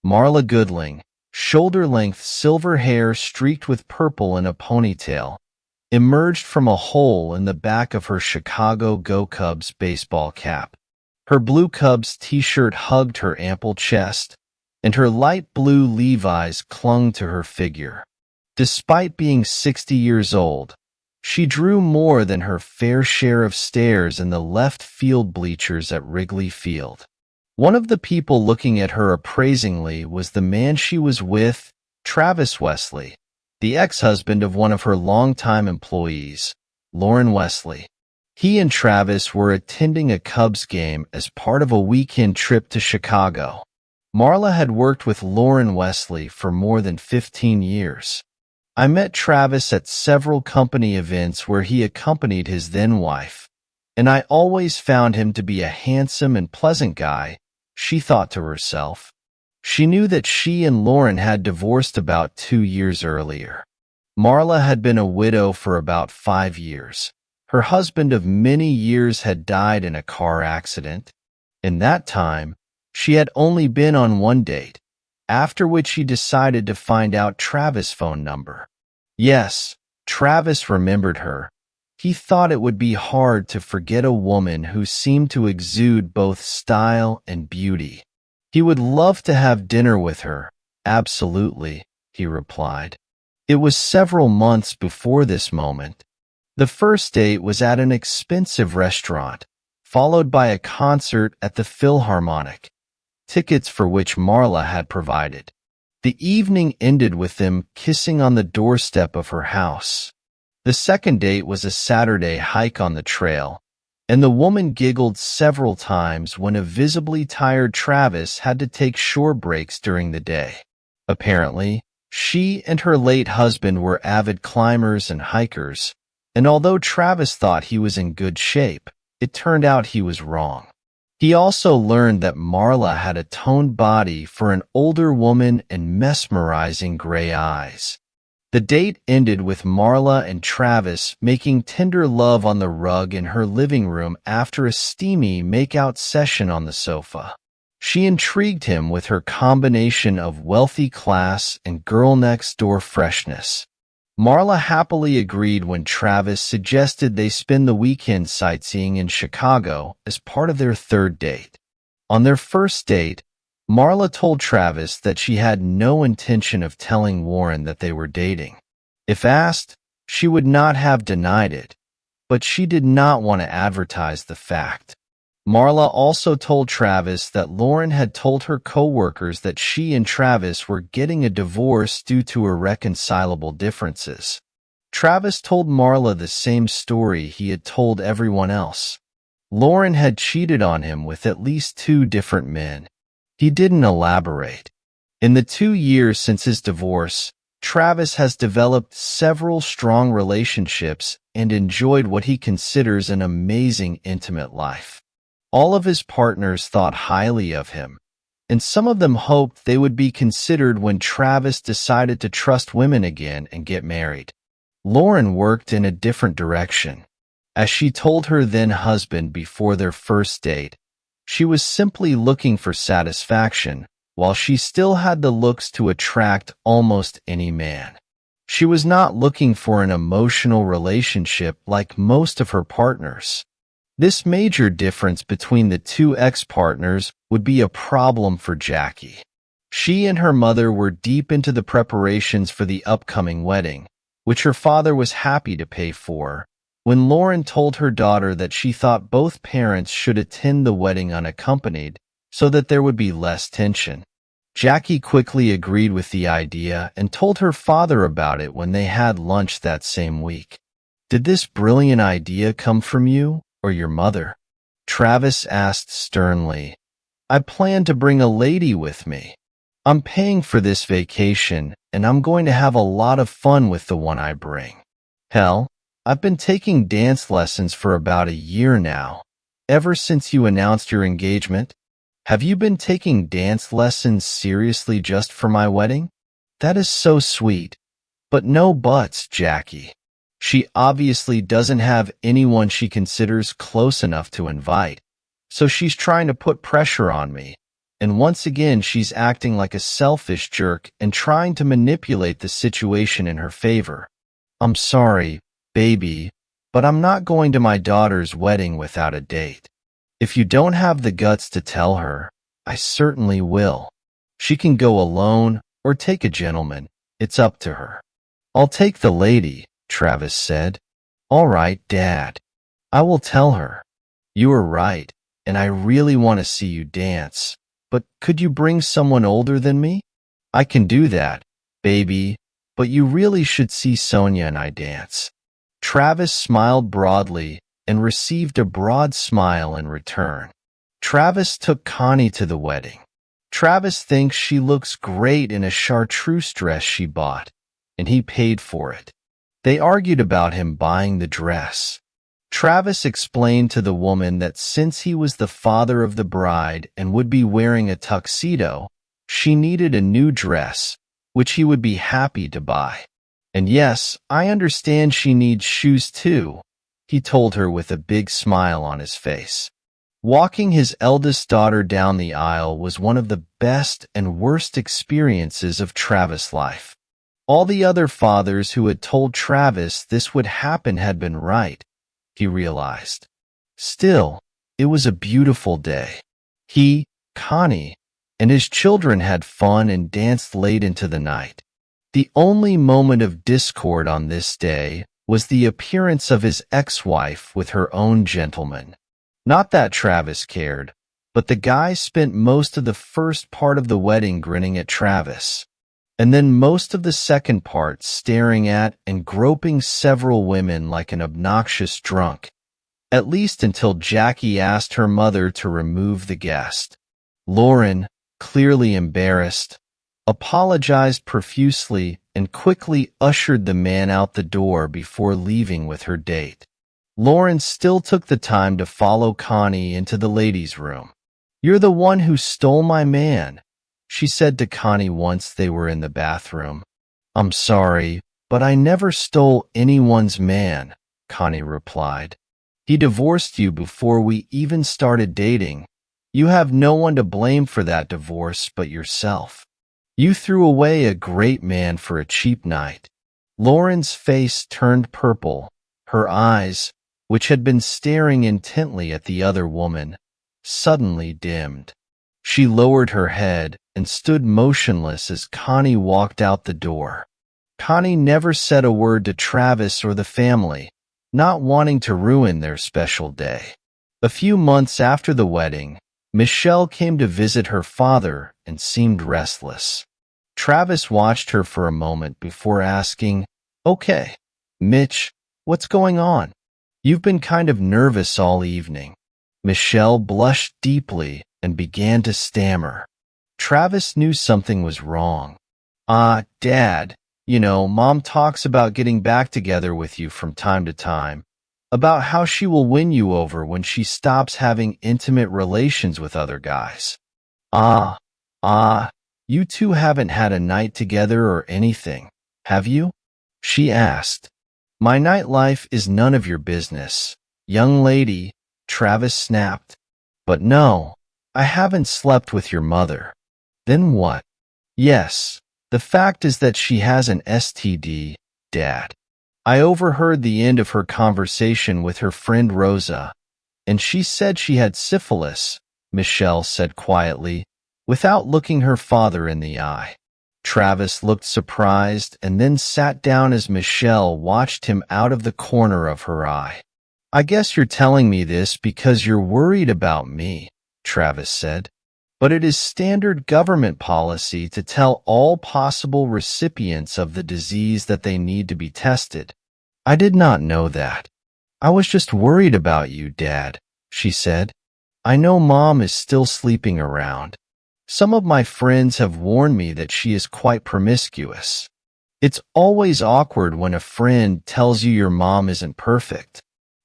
Marla Goodling, shoulder-length silver hair streaked with purple in a ponytail, emerged from a hole in the back of her Chicago Go Cubs baseball cap. Her blue Cubs t-shirt hugged her ample chest, and her light blue Levi's clung to her figure. Despite being 60 years old, she drew more than her fair share of stares in the left field bleachers at Wrigley Field. One of the people looking at her appraisingly was the man she was with, Travis Wesley, the ex-husband of one of her longtime employees, Lauren Wesley. He and Travis were attending a Cubs game as part of a weekend trip to Chicago. Marla had worked with Lauren Wesley for more than 15 years. "I met Travis at several company events where he accompanied his then-wife, and I always found him to be a handsome and pleasant guy," she thought to herself. She knew that she and Lauren had divorced about 2 years earlier. Marla had been a widow for about 5 years. Her husband of many years had died in a car accident. In that time, she had only been on one date, after which she decided to find out Travis' phone number. Yes, Travis remembered her. He thought it would be hard to forget a woman who seemed to exude both style and beauty. He would love to have dinner with her. "Absolutely," he replied. It was several months before this moment. The first date was at an expensive restaurant, followed by a concert at the Philharmonic, tickets for which Marla had provided. The evening ended with them kissing on the doorstep of her house. The second date was a Saturday hike on the trail, and the woman giggled several times when a visibly tired Travis had to take short breaks during the day. Apparently, she and her late husband were avid climbers and hikers, and although Travis thought he was in good shape, it turned out he was wrong. He also learned that Marla had a toned body for an older woman and mesmerizing gray eyes. The date ended with Marla and Travis making tender love on the rug in her living room after a steamy make-out session on the sofa. She intrigued him with her combination of wealthy class and girl-next-door freshness. Marla happily agreed when Travis suggested they spend the weekend sightseeing in Chicago as part of their third date. On their first date, Marla told Travis that she had no intention of telling Warren that they were dating. If asked, she would not have denied it, but she did not want to advertise the fact. Marla also told Travis that Lauren had told her coworkers that she and Travis were getting a divorce due to irreconcilable differences. Travis told Marla the same story he had told everyone else. Lauren had cheated on him with at least 2 different men. He didn't elaborate. In the 2 years since his divorce, Travis has developed several strong relationships and enjoyed what he considers an amazing intimate life. All of his partners thought highly of him, and some of them hoped they would be considered when Travis decided to trust women again and get married. Lauren worked in a different direction. As she told her then-husband before their first date, she was simply looking for satisfaction, while she still had the looks to attract almost any man. She was not looking for an emotional relationship like most of her partners. This major difference between the 2 ex-partners would be a problem for Jackie. She and her mother were deep into the preparations for the upcoming wedding, which her father was happy to pay for, when Lauren told her daughter that she thought both parents should attend the wedding unaccompanied so that there would be less tension. Jackie quickly agreed with the idea and told her father about it when they had lunch that same week. "Did this brilliant idea come from you or your mother?" Travis asked sternly. "I plan to bring a lady with me. I'm paying for this vacation, and I'm going to have a lot of fun with the one I bring. Hell, I've been taking dance lessons for about a year now, ever since you announced your engagement. Have you been taking dance lessons seriously just for my wedding? That is so sweet. But no buts, Jackie. She obviously doesn't have anyone she considers close enough to invite, so she's trying to put pressure on me. And once again, she's acting like a selfish jerk and trying to manipulate the situation in her favor. I'm sorry, baby, but I'm not going to my daughter's wedding without a date. If you don't have the guts to tell her, I certainly will. She can go alone or take a gentleman. It's up to her." "I'll take the lady," Travis said. "All right, Dad. I will tell her. You are right, and I really want to see you dance. But could you bring someone older than me?" "I can do that, baby, but you really should see Sonia and I dance." Travis smiled broadly and received a broad smile in return. Travis took Connie to the wedding. Travis thinks she looks great in a chartreuse dress she bought, and he paid for it. They argued about him buying the dress. Travis explained to the woman that since he was the father of the bride and would be wearing a tuxedo, she needed a new dress, which he would be happy to buy. "And yes, I understand she needs shoes too," he told her with a big smile on his face. Walking his eldest daughter down the aisle was one of the best and worst experiences of Travis' life. All the other fathers who had told Travis this would happen had been right, he realized. Still, it was a beautiful day. He, Connie, and his children had fun and danced late into the night. The only moment of discord on this day was the appearance of his ex-wife with her own gentleman. Not that Travis cared, but the guy spent most of the first part of the wedding grinning at Travis. and then most of the second part staring at and groping several women like an obnoxious drunk, at least until Jackie asked her mother to remove the guest. Lauren, clearly embarrassed, apologized profusely and quickly ushered the man out the door before leaving with her date. Lauren still took the time to follow Connie into the ladies' room. "You're the one who stole my man," she said to Connie once they were in the bathroom. "I'm sorry, but I never stole anyone's man," Connie replied. "He divorced you before we even started dating. You have no one to blame for that divorce but yourself. You threw away a great man for a cheap night." Lauren's face turned purple. Her eyes, which had been staring intently at the other woman, suddenly dimmed. She lowered her head and stood motionless as Connie walked out the door. Connie never said a word to Travis or the family, not wanting to ruin their special day. A few months after the wedding, Michelle came to visit her father and seemed restless. Travis watched her for a moment before asking, "Okay, Mitch, what's going on? You've been kind of nervous all evening." Michelle blushed deeply and began to stammer. Travis knew something was wrong. Dad, Mom talks about getting back together with you from time to time, about how she will win you over when she stops having intimate relations with other guys." You two haven't had a night together or anything, have you?" she asked. "My nightlife is none of your business, young lady," Travis snapped. "But no, I haven't slept with your mother." "Then what?" "Yes, the fact is that she has an STD, Dad. I overheard the end of her conversation with her friend Rosa, and she said she had syphilis," Michelle said quietly, without looking her father in the eye. Travis looked surprised and then sat down as Michelle watched him out of the corner of her eye. "I guess you're telling me this because you're worried about me," Travis said. "But it is standard government policy to tell all possible recipients of the disease that they need to be tested." "I did not know that. I was just worried about you, Dad," she said. "I know Mom is still sleeping around. Some of my friends have warned me that she is quite promiscuous. It's always awkward when a friend tells you your mom isn't perfect."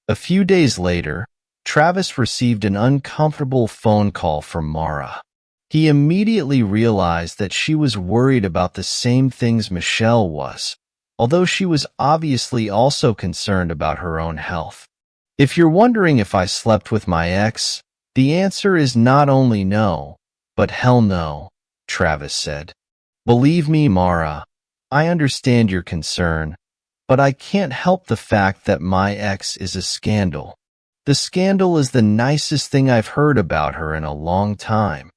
A few days later, Travis received an uncomfortable phone call from Mara. He immediately realized that she was worried about the same things Michelle was, although she was obviously also concerned about her own health. "If you're wondering if I slept with my ex, the answer is not only no, but hell no," Travis said. "Believe me, Mara, I understand your concern, but I can't help the fact that my ex is a scandal. The scandal is the nicest thing I've heard about her in a long time.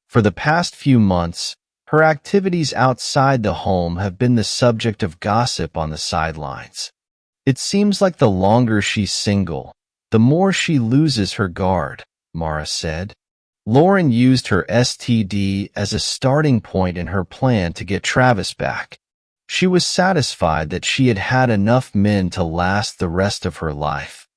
For the past few months, her activities outside the home have been the subject of gossip on the sidelines. It seems like the longer she's single, the more she loses her guard," Mara said. Lauren used her STD as a starting point in her plan to get Travis back. She was satisfied that she had had enough men to last the rest of her life.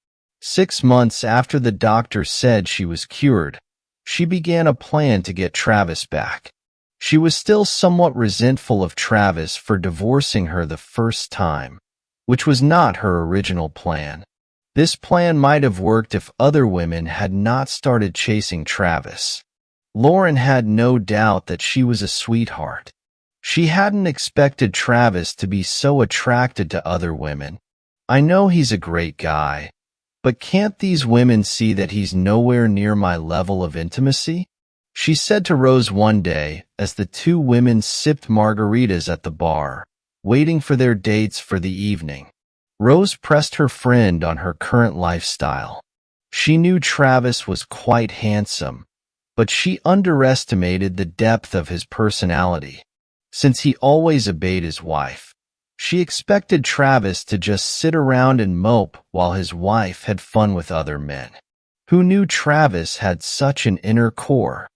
6 months after the doctor said she was cured, she began a plan to get Travis back. She was still somewhat resentful of Travis for divorcing her the first time, which was not her original plan. This plan might have worked if other women had not started chasing Travis. Lauren had no doubt that she was a sweetheart. She hadn't expected Travis to be so attracted to other women. "I know he's a great guy, but can't these women see that he's nowhere near my level of intimacy?" she said to Rose one day as the two women sipped margaritas at the bar, waiting for their dates for the evening. Rose pressed her friend on her current lifestyle. She knew Travis was quite handsome, but she underestimated the depth of his personality. Since he always obeyed his wife, she expected Travis to just sit around and mope while his wife had fun with other men. Who knew Travis had such an inner core?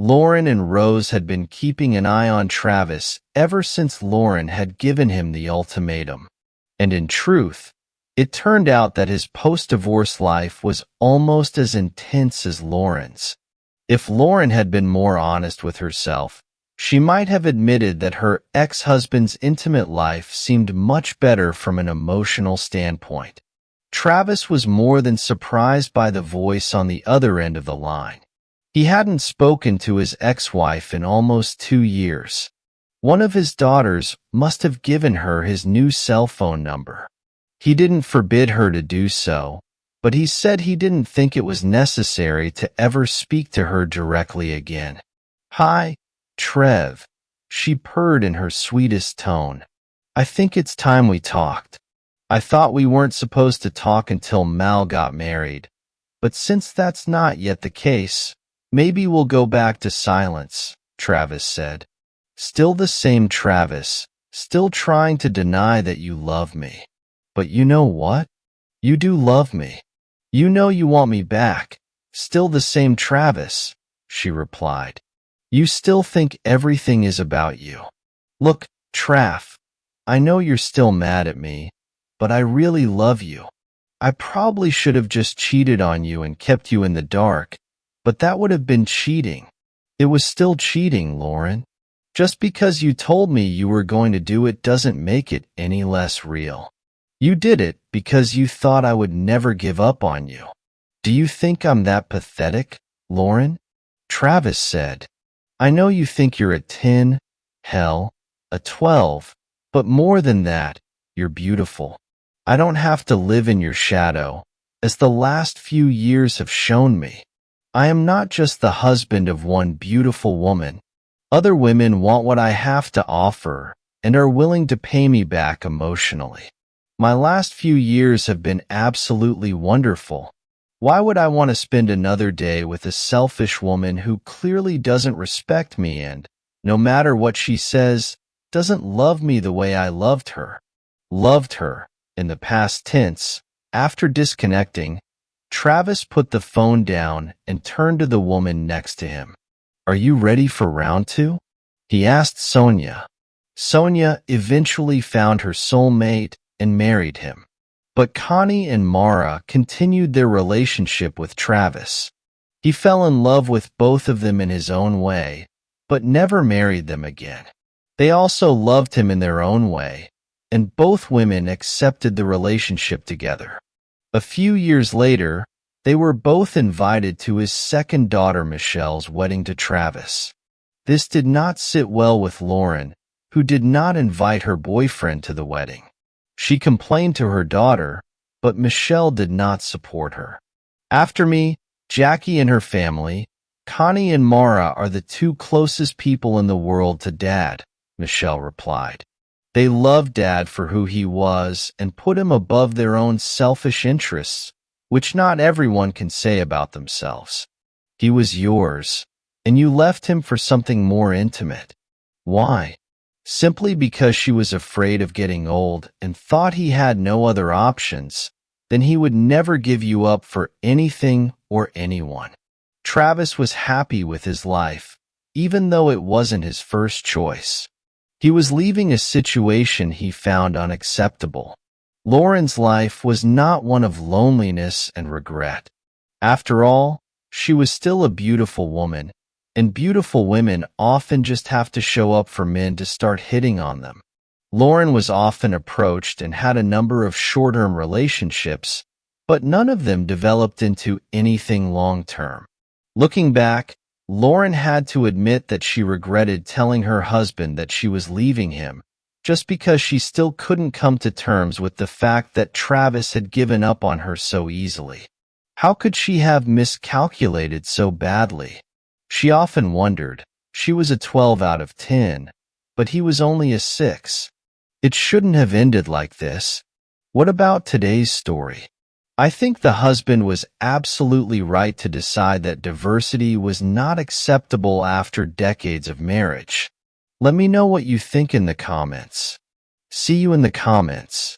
Lauren and Rose had been keeping an eye on Travis ever since Lauren had given him the ultimatum. And in truth, it turned out that his post-divorce life was almost as intense as Lauren's. If Lauren had been more honest with herself, she might have admitted that her ex-husband's intimate life seemed much better from an emotional standpoint. Travis was more than surprised by the voice on the other end of the line. He hadn't spoken to his ex-wife in almost 2 years. One of his daughters must have given her his new cell phone number. He didn't forbid her to do so, but he said he didn't think it was necessary to ever speak to her directly again. "Hi, Trev," she purred in her sweetest tone. "I think it's time we talked. I thought we weren't supposed to talk until Mal got married, but since that's not yet the case, maybe we'll go back to silence," Travis said. "Still the same Travis, still trying to deny that you love me. But you know what? You do love me. You know you want me back. Still the same Travis," she replied. "You still think everything is about you. Look, Trav, I know you're still mad at me, but I really love you. I probably should have just cheated on you and kept you in the dark, but that would have been cheating. It was still cheating, Lauren. Just because you told me you were going to do it doesn't make it any less real. You did it because you thought I would never give up on you. Do you think I'm that pathetic, Lauren?" Travis said, "I know you think you're a 10, hell, a 12, but more than that, you're beautiful. I don't have to live in your shadow, as the last few years have shown me. I am not just the husband of one beautiful woman. Other women want what I have to offer and are willing to pay me back emotionally. My last few years have been absolutely wonderful. Why would I want to spend another day with a selfish woman who clearly doesn't respect me and, no matter what she says, doesn't love me the way I loved her?" Loved her, in the past tense. After disconnecting, Travis put the phone down and turned to the woman next to him. "Are you ready for round 2? He asked Sonia. Sonia eventually found her soulmate and married him. But Connie and Mara continued their relationship with Travis. He fell in love with both of them in his own way, but never married them again. They also loved him in their own way, and both women accepted the relationship together. A few years later, they were both invited to his second daughter Michelle's wedding to Travis. This did not sit well with Lauren, who did not invite her boyfriend to the wedding. She complained to her daughter, but Michelle did not support her. "After me, Jackie and her family, Connie and Mara are the 2 closest people in the world to Dad," Michelle replied. "They loved Dad for who he was and put him above their own selfish interests, which not everyone can say about themselves. He was yours, and you left him for something more intimate. Why? Simply because she was afraid of getting old and thought he had no other options, then he would never give you up for anything or anyone. Travis was happy with his life, even though it wasn't his first choice. He was leaving a situation he found unacceptable. Lauren's life was not one of loneliness and regret. After all, she was still a beautiful woman, and beautiful women often just have to show up for men to start hitting on them. Lauren was often approached and had a number of short-term relationships, but none of them developed into anything long-term. Looking back, Lauren had to admit that she regretted telling her husband that she was leaving him, just because she still couldn't come to terms with the fact that Travis had given up on her so easily. How could she have miscalculated so badly? She often wondered. She was a 12 out of 10, but he was only a 6. It shouldn't have ended like this. What about today's story? I think the husband was absolutely right to decide that diversity was not acceptable after decades of marriage. Let me know what you think in the comments. See you in the comments.